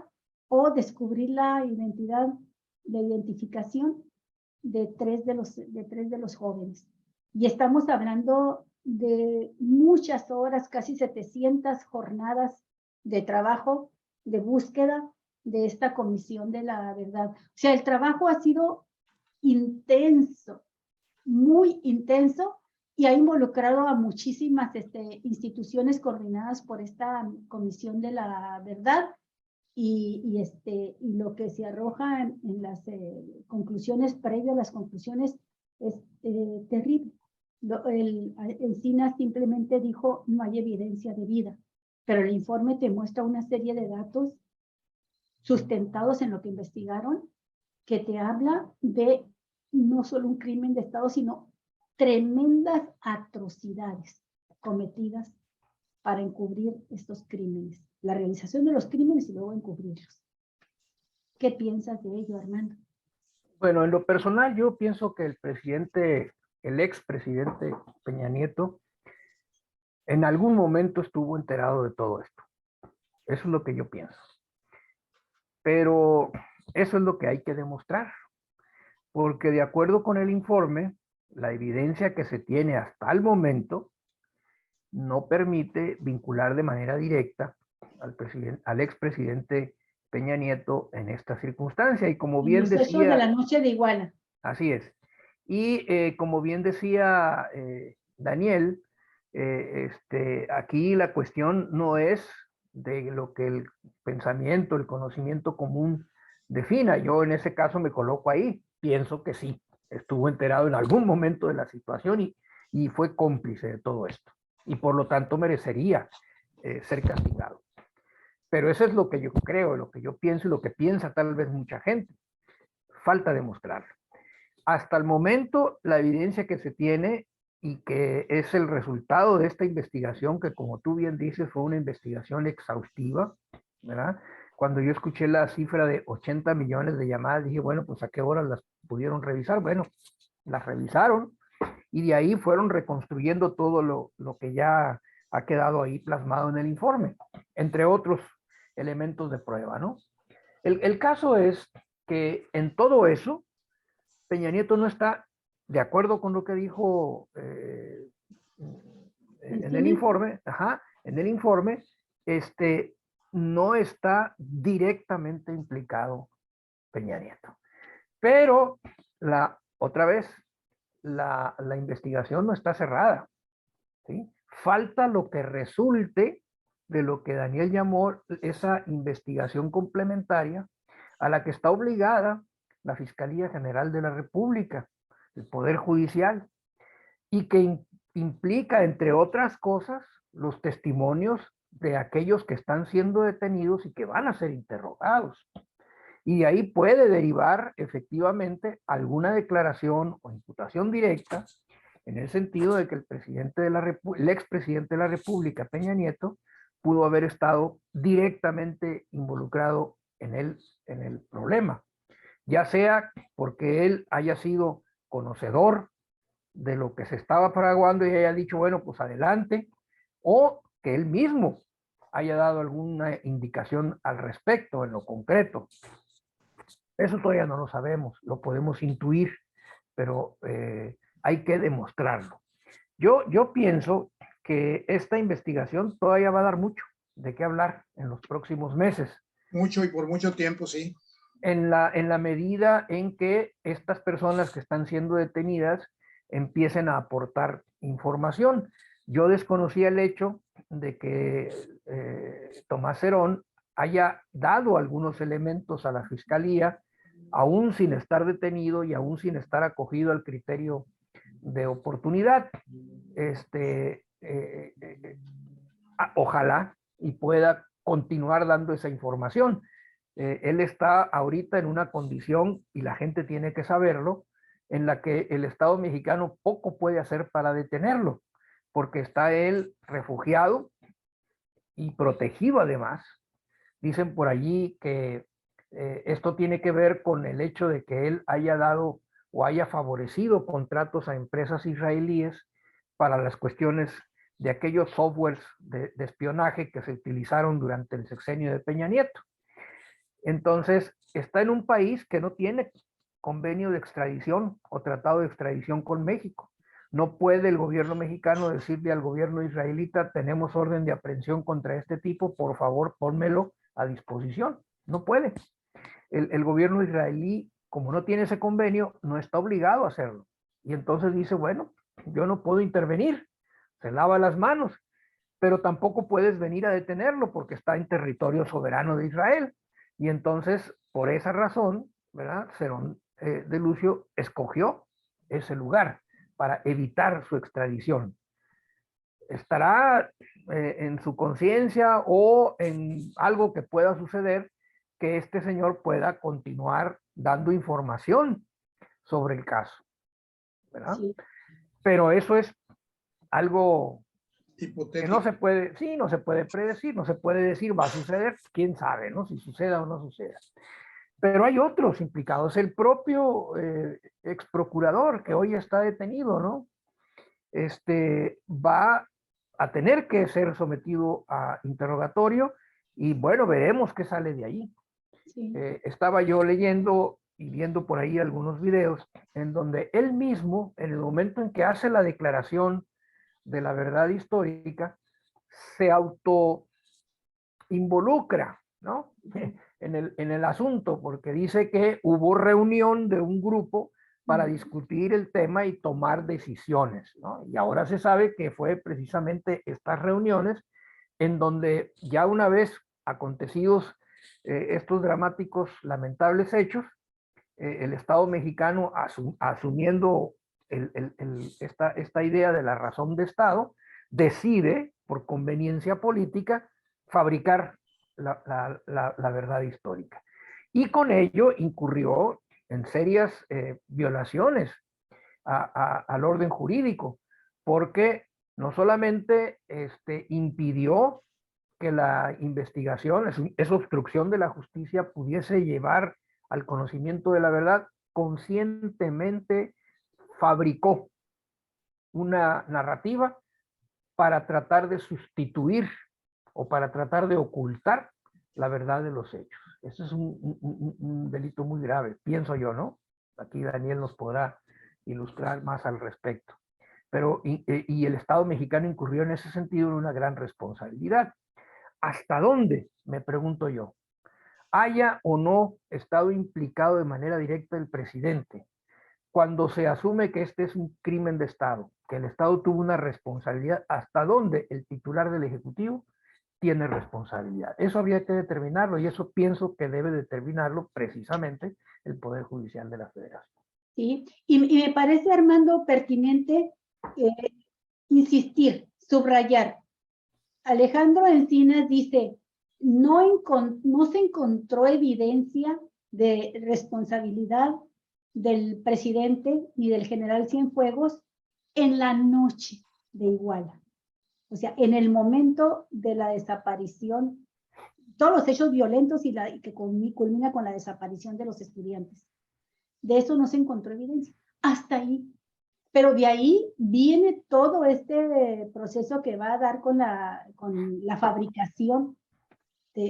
o descubrir la identificación de tres de los jóvenes. Y estamos hablando de muchas horas, casi 700 jornadas de trabajo, de búsqueda de esta comisión de la verdad. O sea, el trabajo ha sido intenso, muy intenso, y ha involucrado a muchísimas instituciones coordinadas por esta comisión de la verdad, y lo que se arroja en las conclusiones, previo a las conclusiones, es terrible. El SINA simplemente dijo no hay evidencia de vida, pero el informe te muestra una serie de datos sustentados en lo que investigaron, que te habla de no solo un crimen de Estado, sino tremendas atrocidades cometidas para encubrir estos crímenes, la realización de los crímenes y luego encubrirlos. ¿Qué piensas de ello, Armando?
Bueno, en lo personal yo pienso que el expresidente Peña Nieto, en algún momento estuvo enterado de todo esto. Eso es lo que yo pienso. Pero eso es lo que hay que demostrar, porque de acuerdo con el informe, la evidencia que se tiene hasta el momento no permite vincular de manera directa al expresidente Peña Nieto en esta circunstancia. Y como bien decía...
de la noche de Iguala.
Así es. Y como bien decía Daniel, aquí la cuestión no es de lo que el pensamiento, el conocimiento común defina. Yo en ese caso me coloco ahí. Pienso que sí, estuvo enterado en algún momento de la situación y fue cómplice de todo esto. Y por lo tanto merecería ser castigado. Pero eso es lo que yo creo, lo que yo pienso y lo que piensa tal vez mucha gente. Falta demostrarlo. Hasta el momento, la evidencia que se tiene y que es el resultado de esta investigación, que como tú bien dices, fue una investigación exhaustiva, ¿verdad? Cuando yo escuché la cifra de 80 millones de llamadas, dije, bueno, pues ¿a qué horas las pudieron revisar? Bueno, las revisaron y de ahí fueron reconstruyendo todo lo que ya ha quedado ahí plasmado en el informe, entre otros elementos de prueba, ¿no? El caso es que en todo eso, Peña Nieto no está de acuerdo con lo que dijo en el informe, no está directamente implicado Peña Nieto. Pero otra vez, la investigación no está cerrada, ¿sí? Falta lo que resulte de lo que Daniel llamó esa investigación complementaria a la que está obligada la Fiscalía General de la República, el Poder Judicial, y que implica, entre otras cosas, los testimonios de aquellos que están siendo detenidos y que van a ser interrogados. Y de ahí puede derivar efectivamente alguna declaración o imputación directa en el sentido de que el expresidente de la República, Peña Nieto, pudo haber estado directamente involucrado en el problema, ya sea porque él haya sido conocedor de lo que se estaba fraguando y haya dicho, bueno, pues adelante, o que él mismo haya dado alguna indicación al respecto en lo concreto. Eso todavía no lo sabemos, lo podemos intuir, pero hay que demostrarlo. Yo pienso que esta investigación todavía va a dar mucho de qué hablar en los próximos meses.
Mucho y por mucho tiempo, sí.
En la medida en que estas personas que están siendo detenidas empiecen a aportar información. Yo desconocía el hecho de que Tomás Herón haya dado algunos elementos a la Fiscalía, aún sin estar detenido y aún sin estar acogido al criterio de oportunidad. Ojalá y pueda continuar dando esa información. Él está ahorita en una condición, y la gente tiene que saberlo, en la que el Estado mexicano poco puede hacer para detenerlo, porque está él refugiado y protegido además. Dicen por allí que esto tiene que ver con el hecho de que él haya dado o haya favorecido contratos a empresas israelíes para las cuestiones de aquellos softwares de espionaje que se utilizaron durante el sexenio de Peña Nieto. Entonces, está en un país que no tiene convenio de extradición o tratado de extradición con México. No puede el gobierno mexicano decirle al gobierno israelita, tenemos orden de aprehensión contra este tipo, por favor, pónmelo a disposición. No puede. El gobierno israelí, como no tiene ese convenio, no está obligado a hacerlo. Y entonces dice, bueno, yo no puedo intervenir, se lava las manos, pero tampoco puedes venir a detenerlo porque está en territorio soberano de Israel. Y entonces, por esa razón, ¿verdad? Cerón de Lucio escogió ese lugar para evitar su extradición. Estará en su conciencia o en algo que pueda suceder que este señor pueda continuar dando información sobre el caso, ¿verdad?
Sí.
Pero eso es algo que
Hipotético.
no se puede, sí, no se puede predecir, no se puede decir va a suceder, quién sabe, ¿no? Si suceda o no suceda. Pero hay otros implicados, el propio ex procurador que hoy está detenido, ¿no? Va a tener que ser sometido a interrogatorio y bueno, veremos qué sale de ahí.
Sí.
Estaba yo leyendo y viendo por ahí algunos videos en donde él mismo, en el momento en que hace la declaración de la verdad histórica, se auto involucra, ¿no? En el asunto, porque dice que hubo reunión de un grupo para discutir el tema y tomar decisiones, ¿no? Y ahora se sabe que fue precisamente estas reuniones en donde ya una vez acontecidos estos dramáticos, lamentables hechos, el Estado mexicano asumiendo esta idea de la razón de Estado, decide, por conveniencia política, fabricar la verdad histórica. Y con ello incurrió en serias violaciones al orden jurídico, porque no solamente impidió que la investigación, esa obstrucción de la justicia pudiese llevar al conocimiento de la verdad, conscientemente fabricó una narrativa para tratar de sustituir o para tratar de ocultar la verdad de los hechos. Eso es un delito muy grave, pienso yo, ¿no? Aquí Daniel nos podrá ilustrar más al respecto. Pero, y el Estado mexicano incurrió en ese sentido en una gran responsabilidad. ¿Hasta dónde, me pregunto yo, haya o no estado implicado de manera directa el presidente, cuando se asume que este es un crimen de Estado, que el Estado tuvo una responsabilidad, hasta dónde el titular del Ejecutivo tiene responsabilidad? Eso habría que determinarlo y eso pienso que debe determinarlo precisamente el Poder Judicial de la Federación.
Sí, y me parece, Armando, pertinente insistir, subrayar. Alejandro Encinas dice, no se encontró evidencia de responsabilidad del presidente ni del general Cienfuegos en la noche de Iguala. O sea, en el momento de la desaparición, todos los hechos violentos y que culmina con la desaparición de los estudiantes. De eso no se encontró evidencia. Hasta ahí. Pero de ahí viene todo este proceso que va a dar con la fabricación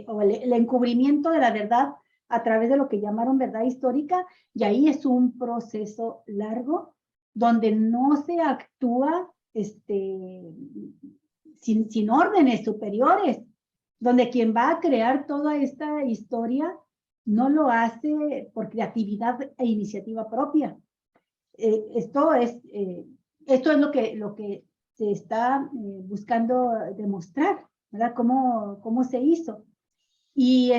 o el encubrimiento de la verdad a través de lo que llamaron verdad histórica, y ahí es un proceso largo donde no se actúa sin órdenes superiores, donde quien va a crear toda esta historia no lo hace por creatividad e iniciativa propia. Esto es lo que se está buscando demostrar, ¿verdad? ¿Cómo se hizo? Y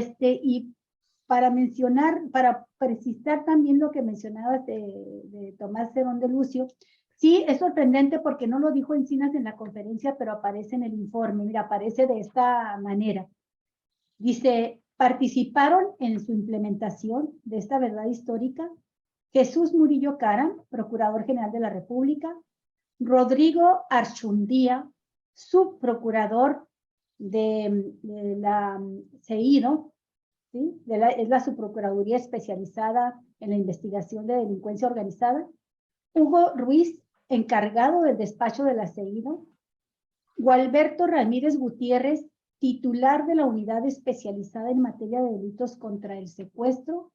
para precisar también lo que mencionabas de Tomás Cerón de Lucio, sí, es sorprendente porque no lo dijo Encinas en la conferencia, pero aparece en el informe. Mira, aparece de esta manera. Dice, participaron en su implementación de esta verdad histórica Jesús Murillo Caram, Procurador General de la República, Rodrigo Archundía, subprocurador de la CEIDO, ¿sí? Es la subprocuraduría especializada en la investigación de delincuencia organizada, Hugo Ruiz, encargado del despacho de la CEIDO, Gualberto Ramírez Gutiérrez, titular de la unidad especializada en materia de delitos contra el secuestro,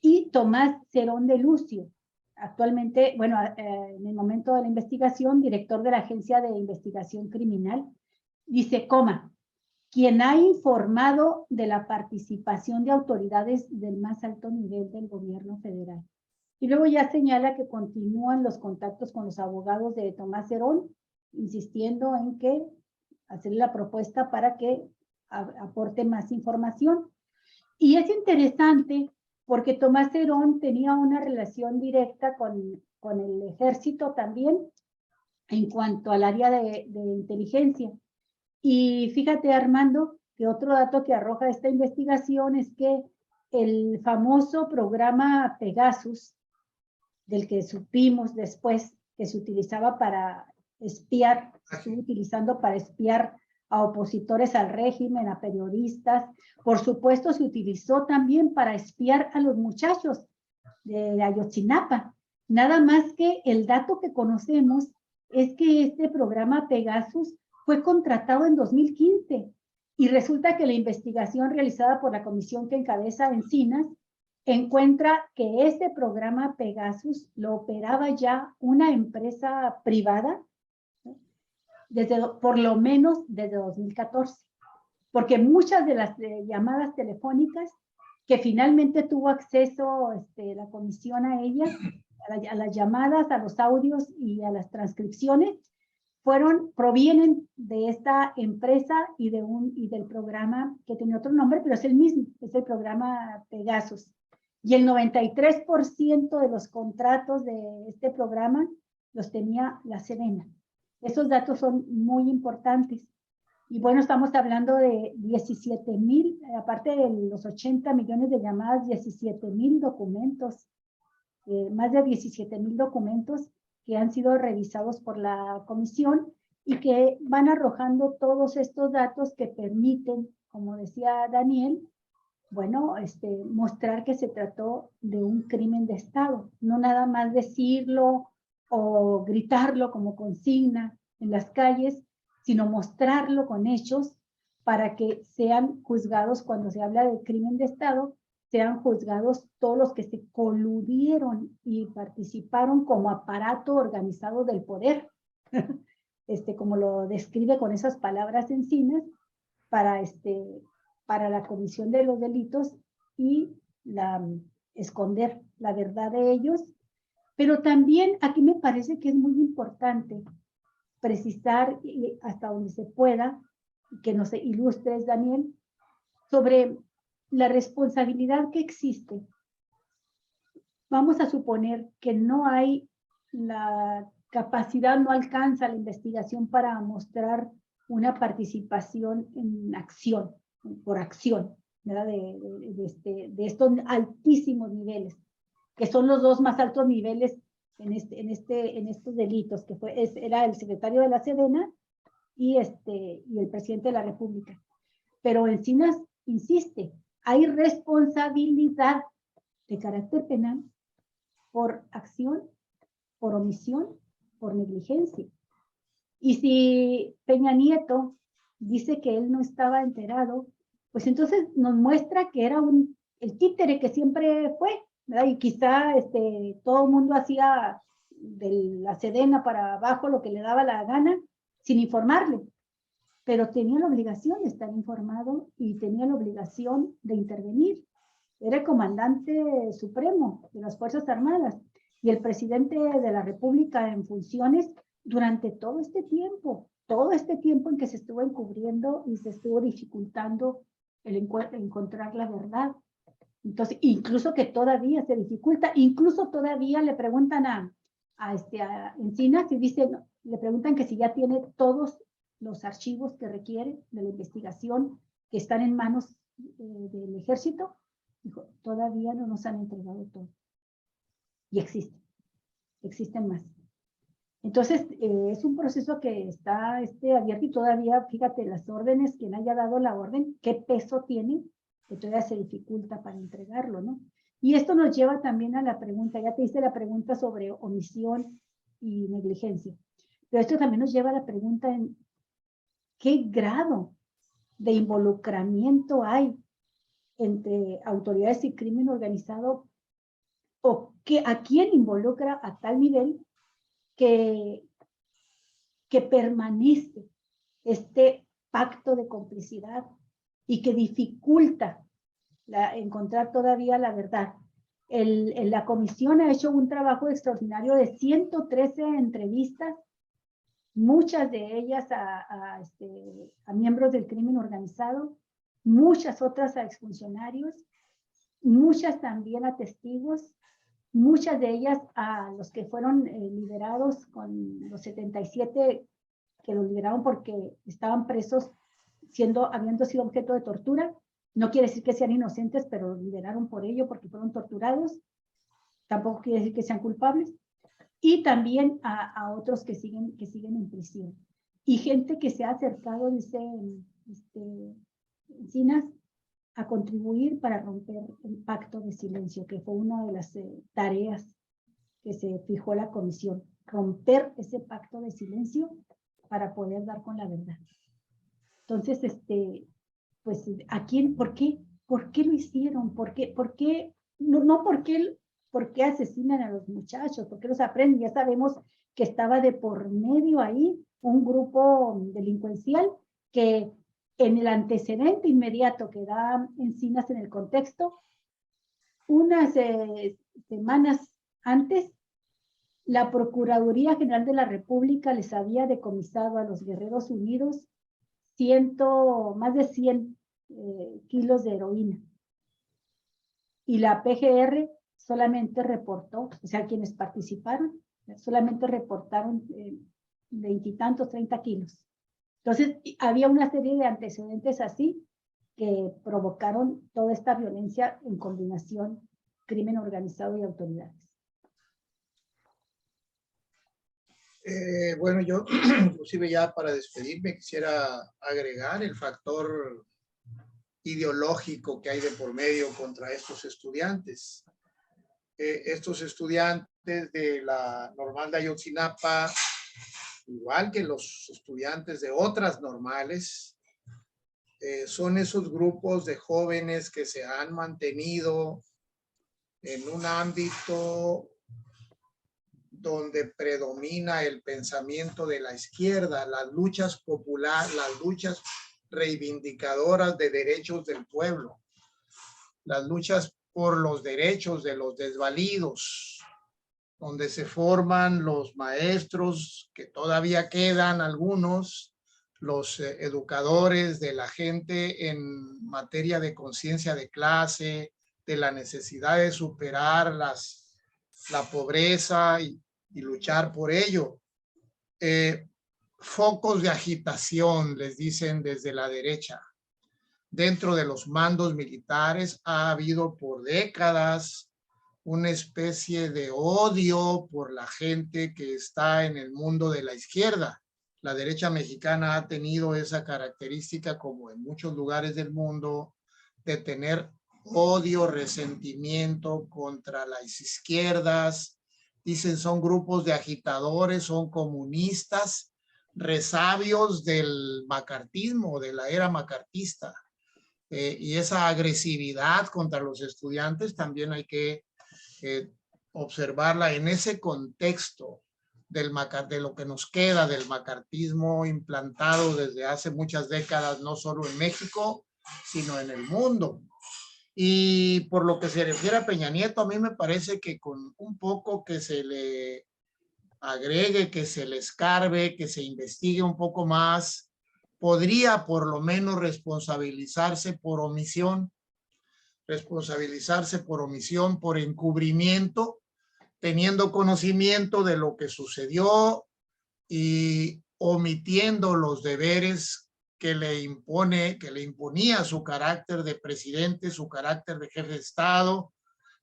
y Tomás Cerón de Lucio, actualmente, bueno, en el momento de la investigación, director de la Agencia de Investigación Criminal, dice, quien ha informado de la participación de autoridades del más alto nivel del gobierno federal. Y luego ya señala que continúan los contactos con los abogados de Tomás Cerón, insistiendo en que hacerle la propuesta para que aporte más información. Y es interesante porque Tomás Cerón tenía una relación directa con el ejército también en cuanto al área de inteligencia. Y fíjate, Armando, que otro dato que arroja esta investigación es que el famoso programa Pegasus, del que supimos después que se utilizaba para espiar, se estuvo utilizando para espiar a opositores al régimen, a periodistas. Por supuesto, se utilizó también para espiar a los muchachos de Ayotzinapa. Nada más que el dato que conocemos es que este programa Pegasus fue contratado en 2015 y resulta que la investigación realizada por la comisión que encabeza Encinas encuentra que este programa Pegasus lo operaba ya una empresa privada por lo menos desde 2014, porque muchas de las llamadas telefónicas que finalmente tuvo acceso la comisión a ellas, a las llamadas, a los audios y a las transcripciones, provienen de esta empresa y del programa que tiene otro nombre, pero es el mismo, es el programa Pegasus. Y el 93% de los contratos de este programa los tenía la Sedena. Esos datos son muy importantes. Y bueno, estamos hablando de 17,000, aparte de los 80 millones de llamadas, 17,000 documentos, más de 17,000 documentos que han sido revisados por la comisión y que van arrojando todos estos datos que permiten, como decía Daniel, bueno, mostrar que se trató de un crimen de Estado, no nada más decirlo o gritarlo como consigna en las calles, sino mostrarlo con hechos para que sean juzgados cuando se habla de crimen de Estado, sean juzgados todos los que se coludieron y participaron como aparato organizado del poder, como lo describe con esas palabras Encinas, para la comisión de los delitos y esconder la verdad de ellos. Pero también aquí me parece que es muy importante precisar hasta donde se pueda, que nos ilustres, Daniel, sobre la responsabilidad que existe. Vamos a suponer que no hay la capacidad, no alcanza la investigación para mostrar una participación en acción, por acción, ¿verdad? De estos altísimos niveles, que son los dos más altos niveles en estos delitos, que era el secretario de la Sedena y el presidente de la República. Pero Encinas insiste, hay responsabilidad de carácter penal por acción, por omisión, por negligencia. Y si Peña Nieto dice que él no estaba enterado, pues entonces nos muestra que era el títere que siempre fue, ¿verdad? Y quizá todo el mundo hacía de la Sedena para abajo lo que le daba la gana, sin informarle. Pero tenía la obligación de estar informado y tenía la obligación de intervenir. Era el comandante supremo de las Fuerzas Armadas y el presidente de la República en funciones durante todo este tiempo en que se estuvo encubriendo y se estuvo dificultando el encontrar la verdad. Entonces, incluso que todavía se dificulta, incluso todavía le preguntan a Encinas y le preguntan que si ya tiene todos los archivos que requiere de la investigación que están en manos del ejército. Dijo, todavía no nos han entregado todo. Y existen más. Entonces, es un proceso que está abierto y todavía, fíjate, las órdenes, quien haya dado la orden, qué peso tiene, que todavía se dificulta para entregarlo, ¿no? Y esto nos lleva también a la pregunta, ya te hice la pregunta sobre omisión y negligencia, pero esto también nos lleva a la pregunta en qué grado de involucramiento hay entre autoridades y crimen organizado, o a quién involucra a tal nivel que permanece este pacto de complicidad y que dificulta encontrar todavía la verdad. La comisión ha hecho un trabajo extraordinario de 113 entrevistas, muchas de ellas a miembros del crimen organizado, muchas otras a exfuncionarios, muchas también a testigos, muchas de ellas a los que fueron liberados con los 77 que los liberaron porque estaban presos habiendo sido objeto de tortura. No quiere decir que sean inocentes, pero los liberaron por ello porque fueron torturados. Tampoco quiere decir que sean culpables. Y también a otros que siguen en prisión. Y gente que se ha acercado, dice Encinas, a contribuir para romper el pacto de silencio, que fue una de las tareas que se fijó la comisión, romper ese pacto de silencio para poder dar con la verdad. Entonces, pues, ¿a quién? ¿Por qué? ¿Por qué lo hicieron? ¿Por qué? No, ¿por qué asesinan a los muchachos? ¿Por qué los aprenden? Ya sabemos que estaba de por medio ahí un grupo delincuencial que en el antecedente inmediato que da Encinas en el contexto, unas semanas antes, la Procuraduría General de la República les había decomisado a los Guerreros Unidos más de 100 kilos de heroína. Y la PGR solamente reportó, o sea, quienes participaron, solamente reportaron 20 y tantos, 30 kilos. Entonces, había una serie de antecedentes así que provocaron toda esta violencia en combinación, crimen organizado y autoridades.
Bueno, yo inclusive ya para despedirme quisiera agregar el factor ideológico que hay de por medio contra estos estudiantes. Estos estudiantes de la Normal de Ayotzinapa, igual que los estudiantes de otras normales, son esos grupos de jóvenes que se han mantenido en un ámbito donde predomina el pensamiento de la izquierda, las luchas populares, las luchas reivindicadoras de derechos del pueblo, las luchas por los derechos de los desvalidos, donde se forman los maestros, que todavía quedan algunos, los educadores de la gente en materia de conciencia de clase, de la necesidad de superar la pobreza y luchar por ello. Focos de agitación, les dicen desde la derecha. Dentro de los mandos militares ha habido por décadas una especie de odio por la gente que está en el mundo de la izquierda. La derecha mexicana ha tenido esa característica, como en muchos lugares del mundo, de tener odio, resentimiento contra las izquierdas. Dicen son grupos de agitadores, son comunistas, resabios del macartismo, de la era macartista. Y esa agresividad contra los estudiantes también hay que observarla en ese contexto de lo que nos queda del macartismo implantado desde hace muchas décadas, no solo en México, sino en el mundo. Y por lo que se refiere a Peña Nieto, a mí me parece que con un poco que se le agregue, que se le escarbe, que se investigue un poco más, podría por lo menos responsabilizarse por omisión, por encubrimiento, teniendo conocimiento de lo que sucedió y omitiendo los deberes que le imponía su carácter de presidente, su carácter de jefe de Estado,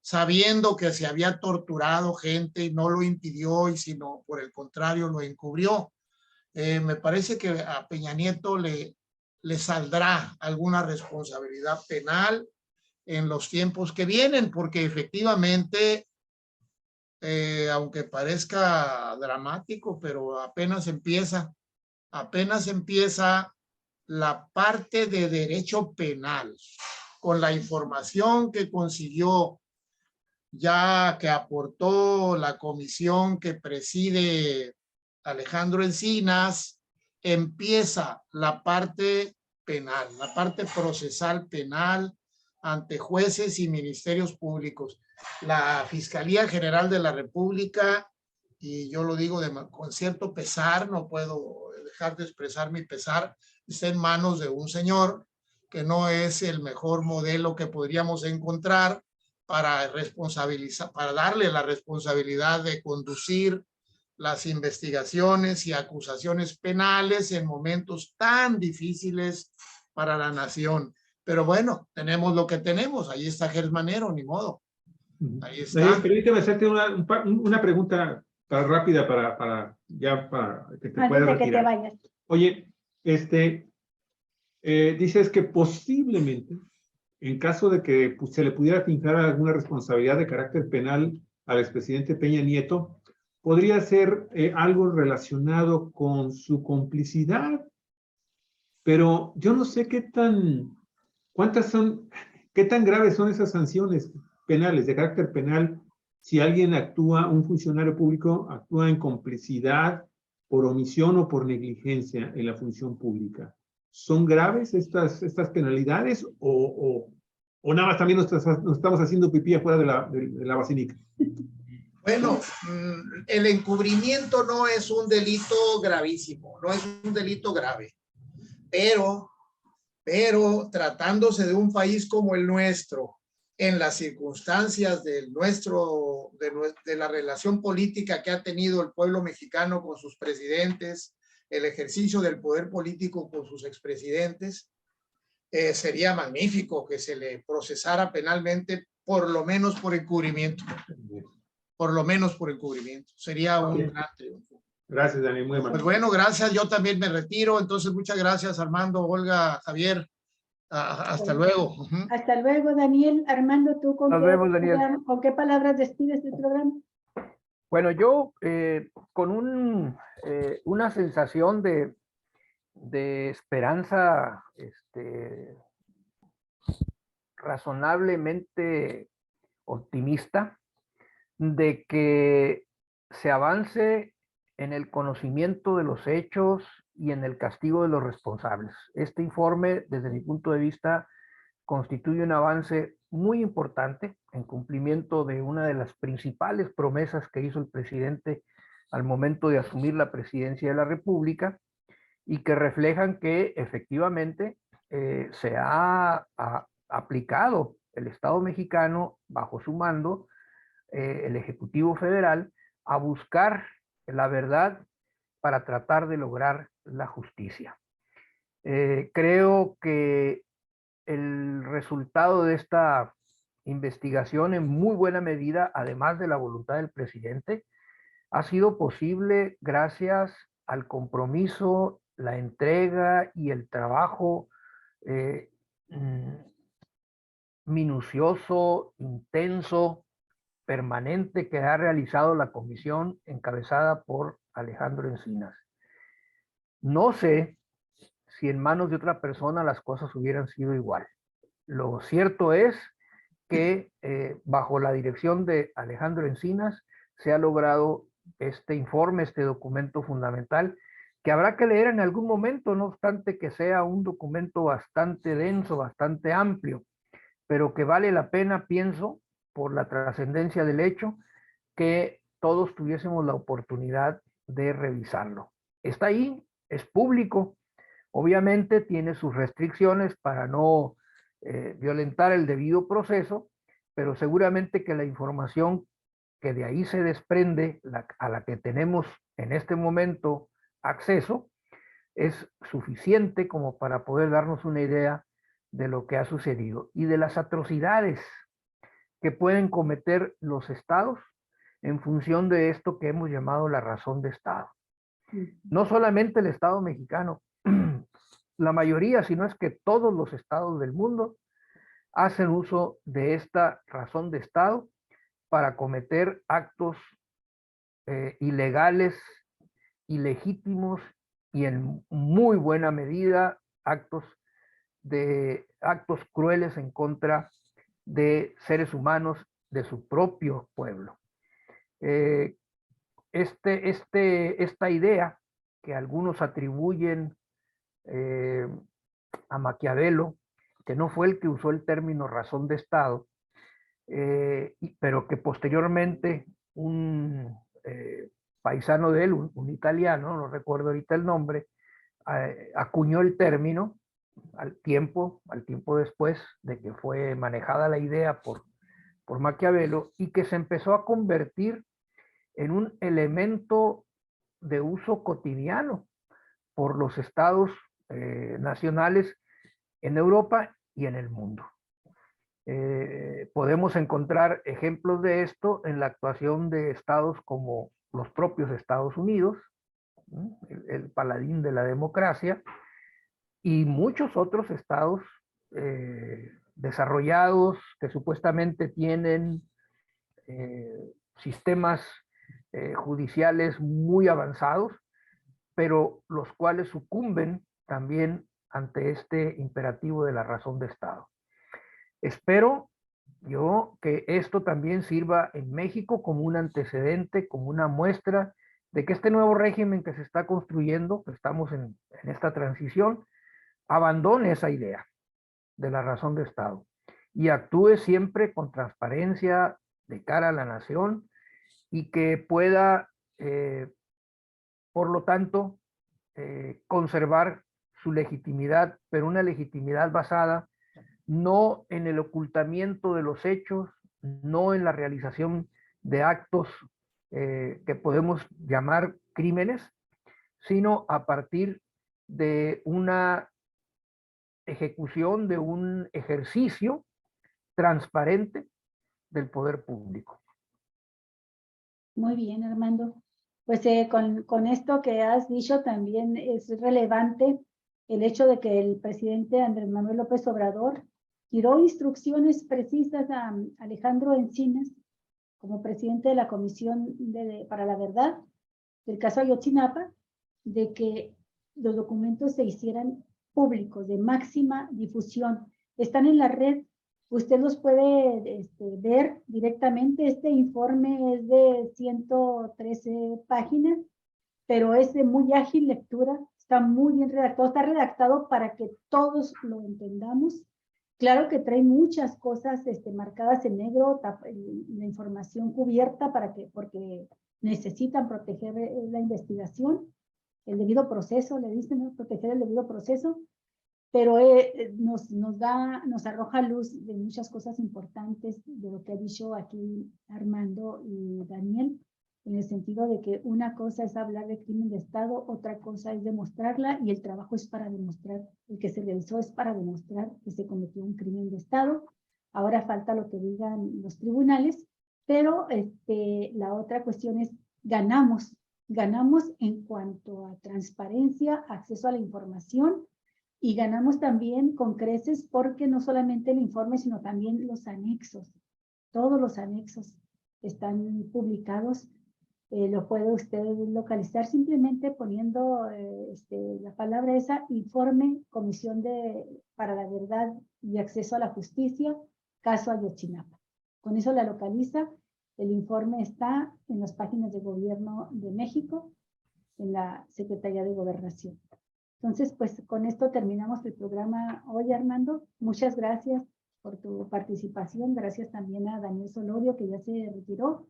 sabiendo que se había torturado gente y no lo impidió, y sino por el contrario lo encubrió. Me parece que a Peña Nieto le saldrá alguna responsabilidad penal en los tiempos que vienen, porque efectivamente, aunque parezca dramático, pero apenas empieza la parte de derecho penal, con la información que consiguió, ya que aportó la comisión que preside Alejandro Encinas, empieza la parte penal, la parte procesal penal ante jueces y ministerios públicos. La Fiscalía General de la República, y yo lo digo con cierto pesar, no puedo dejar de expresar mi pesar, está en manos de un señor que no es el mejor modelo que podríamos encontrar para responsabilizar, para darle la responsabilidad de conducir las investigaciones y acusaciones penales en momentos tan difíciles para la nación. Pero bueno, tenemos lo que tenemos. Ahí está Gers Manero, ni modo. Ahí está.
Permíteme hacerte una pregunta rápida para que te puedas retirar.
Antes de que te vayas.
Oye, dices que posiblemente, en caso de que se le pudiera fincar alguna responsabilidad de carácter penal al expresidente Peña Nieto, podría ser algo relacionado con su complicidad, pero yo no sé qué tan graves son esas sanciones penales, de carácter penal, si alguien un funcionario público actúa en complicidad por omisión o por negligencia en la función pública. ¿Son graves estas penalidades o nada más también nos estamos haciendo pipí afuera de la basílica?
Bueno, el encubrimiento no es un delito gravísimo, no es un delito grave, pero tratándose de un país como el nuestro, en las circunstancias de la relación política que ha tenido el pueblo mexicano con sus presidentes, el ejercicio del poder político con sus expresidentes, sería magnífico que se le procesara penalmente, por lo menos por encubrimiento. Por lo menos por encubrimiento. Sería un gran triunfo.
Gracias, Dani. Muy amable.
Pues bueno, gracias. Yo también me retiro. Entonces, muchas gracias, Armando, Olga, Javier. Hasta luego.
Hasta luego, Daniel. Armando, ¿tú con qué palabras despides del programa?
Bueno, yo con una sensación de esperanza razonablemente optimista de que se avance en el conocimiento de los hechos y en el castigo de los responsables. Este informe, desde mi punto de vista, constituye un avance muy importante en cumplimiento de una de las principales promesas que hizo el presidente al momento de asumir la presidencia de la República y que reflejan que efectivamente se ha aplicado el Estado mexicano bajo su mando, el Ejecutivo Federal, a buscar la verdad para tratar de lograr la justicia. Creo que el resultado de esta investigación, en muy buena medida, además de la voluntad del presidente, ha sido posible gracias al compromiso, la entrega y el trabajo minucioso, intenso, permanente que ha realizado la comisión encabezada por Alejandro Encinas. No sé si en manos de otra persona las cosas hubieran sido igual. Lo cierto es que bajo la dirección de Alejandro Encinas se ha logrado este informe, este documento fundamental, que habrá que leer en algún momento, no obstante que sea un documento bastante denso, bastante amplio, pero que vale la pena, pienso, por la trascendencia del hecho, que todos tuviésemos la oportunidad de revisarlo. Está ahí, es público, obviamente tiene sus restricciones para no violentar el debido proceso, pero seguramente que la información que de ahí se desprende, a la que tenemos en este momento acceso, es suficiente como para poder darnos una idea de lo que ha sucedido y de las atrocidades que pueden cometer los estados en función de esto que hemos llamado la razón de Estado. No solamente el Estado mexicano, la mayoría, sino es que todos los estados del mundo hacen uso de esta razón de Estado para cometer actos ilegales, ilegítimos y en muy buena medida actos crueles en contra de seres humanos de su propio pueblo. Esta idea que algunos atribuyen a Maquiavelo, que no fue el que usó el término razón de Estado, pero que posteriormente un paisano de él, un italiano, no recuerdo ahorita el nombre, acuñó el término al tiempo después de que fue manejada la idea por Maquiavelo, y que se empezó a convertir en un elemento de uso cotidiano por los estados nacionales en Europa y en el mundo. Podemos encontrar ejemplos de esto en la actuación de estados como los propios Estados Unidos, el paladín de la democracia, y muchos otros estados desarrollados que supuestamente tienen sistemas judiciales muy avanzados, pero los cuales sucumben también ante este imperativo de la razón de Estado. Espero yo que esto también sirva en México como un antecedente, como una muestra de que este nuevo régimen que se está construyendo, que estamos en esta transición, abandone esa idea de la razón de Estado y actúe siempre con transparencia de cara a la nación, y que pueda, por lo tanto, conservar su legitimidad, pero una legitimidad basada no en el ocultamiento de los hechos, no en la realización de actos que podemos llamar crímenes, sino a partir de una ejecución, de un ejercicio transparente del poder público.
Muy bien, Armando. Pues con esto que has dicho también es relevante el hecho de que el presidente Andrés Manuel López Obrador dio instrucciones precisas a Alejandro Encinas, como presidente de la Comisión para la Verdad del caso Ayotzinapa, de que los documentos se hicieran públicos, de máxima difusión. Están en la red, usted los puede ver directamente. Este informe es de 113 páginas, pero es de muy ágil lectura, está muy bien redactado, está redactado para que todos lo entendamos. Claro que trae muchas cosas marcadas en negro, la información cubierta porque necesitan proteger la investigación, el debido proceso, le dicen, ¿no? Proteger el debido proceso, pero nos arroja luz de muchas cosas importantes de lo que ha dicho aquí Armando y Daniel, en el sentido de que una cosa es hablar de crimen de Estado, otra cosa es demostrarla, y el trabajo es para demostrar, el que se realizó es para demostrar que se cometió un crimen de Estado. Ahora falta lo que digan los tribunales, pero la otra cuestión es ganamos en cuanto a transparencia, acceso a la información, y ganamos también con creces porque no solamente el informe, sino también los anexos. Todos los anexos están publicados. Lo puede usted localizar simplemente poniendo la palabra esa, informe, Comisión para la Verdad y Acceso a la Justicia, caso Ayotzinapa. Con eso la localiza. El informe está en las páginas de Gobierno de México, en la Secretaría de Gobernación. Entonces, pues con esto terminamos el programa hoy, Armando. Muchas gracias por tu participación. Gracias también a Daniel Solorio, que ya se retiró.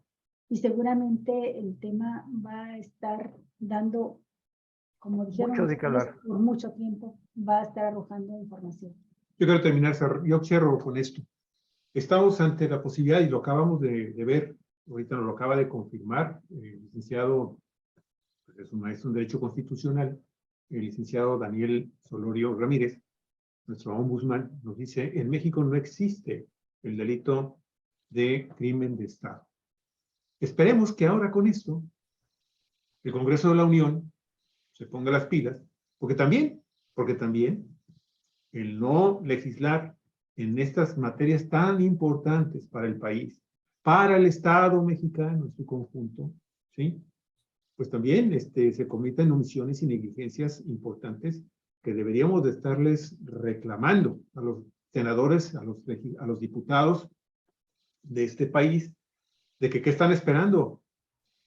Y seguramente el tema va a estar dando, como dijeron, por mucho tiempo, va a estar arrojando información.
Yo quiero terminar, yo cierro con esto. Estamos ante la posibilidad, y lo acabamos de ver, ahorita nos lo acaba de confirmar, el licenciado, pues es un maestro en Derecho Constitucional, el licenciado Daniel Solorio Ramírez, nuestro ombudsman, nos dice: en México no existe el delito de crimen de Estado. Esperemos que ahora con esto el Congreso de la Unión se ponga las pilas, porque también el no legislar en estas materias tan importantes para el país, para el Estado mexicano en su conjunto, ¿sí? Pues también se cometen omisiones y negligencias importantes que deberíamos de estarles reclamando a los senadores, a los diputados de este país, de que qué están esperando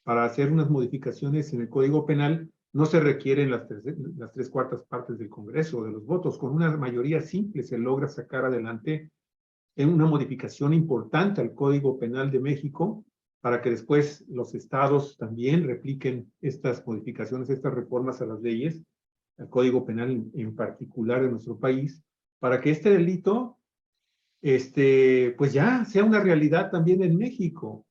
para hacer unas modificaciones en el Código Penal. No se requieren las 3/4 partes del Congreso o de los votos. Con una mayoría simple se logra sacar adelante en una modificación importante al Código Penal de México, para que después los estados también repliquen estas modificaciones, estas reformas a las leyes, al Código Penal en particular de nuestro país, para que este delito, pues ya sea una realidad también en México,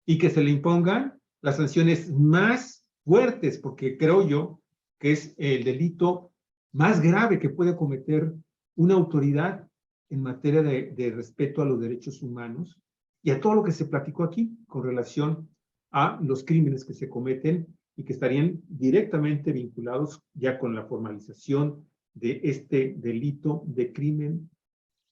y que se le impongan las sanciones más fuertes, porque creo yo que es el delito más grave que puede cometer una autoridad en materia de respeto a los derechos humanos y a todo lo que se platicó aquí con relación a los crímenes que se cometen y que estarían directamente vinculados ya con la formalización de este delito de crimen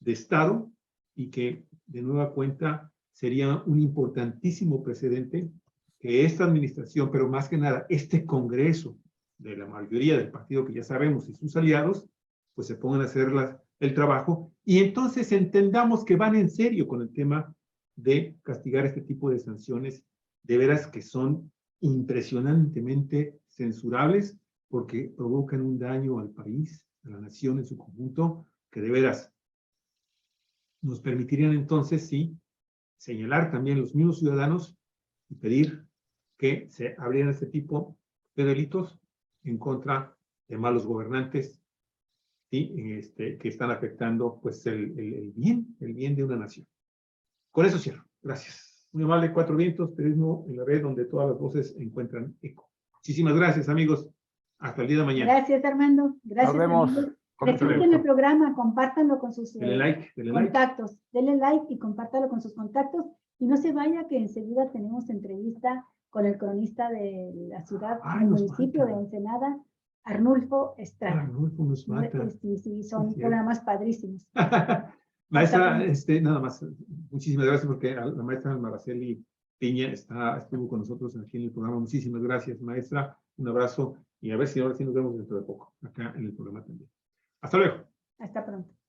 de Estado, y que de nueva cuenta sería un importantísimo precedente que esta administración, pero más que nada este Congreso de la mayoría del partido que ya sabemos y sus aliados, pues se pongan a hacer el trabajo, y entonces entendamos que van en serio con el tema de castigar este tipo de sanciones, de veras que son impresionantemente censurables, porque provocan un daño al país, a la nación en su conjunto, que de veras nos permitirían entonces, sí, señalar también los mismos ciudadanos y pedir que se abrieran este tipo de delitos en contra de malos gobernantes, ¿sí? Que están afectando pues el bien de una nación. Con eso cierro. Gracias. Muy amable, Cuatro Vientos, periodismo en la red donde todas las voces encuentran eco. Muchísimas gracias, amigos. Hasta el día de mañana.
Gracias, Armando. Gracias,
Nos vemos.
amigos.
Con mucho
Refresquen
gusto.
el programa, compártanlo con sus
Denle like, denle like.
contactos. Denle like y compártalo con sus contactos. Y no se vaya, que enseguida tenemos entrevista con el cronista de la ciudad, del
nos
municipio
falta
de Ensenada, Arnulfo Estrada.
Arnulfo nos falta.
Sí, son
Sí,
programas padrísimos.
Maestra, nada más, muchísimas gracias, porque la maestra Maraceli Piña estuvo con nosotros aquí en el programa. Muchísimas gracias, maestra. Un abrazo y a ver si ahora sí nos vemos dentro de poco, acá en el programa también. Hasta luego.
Hasta pronto.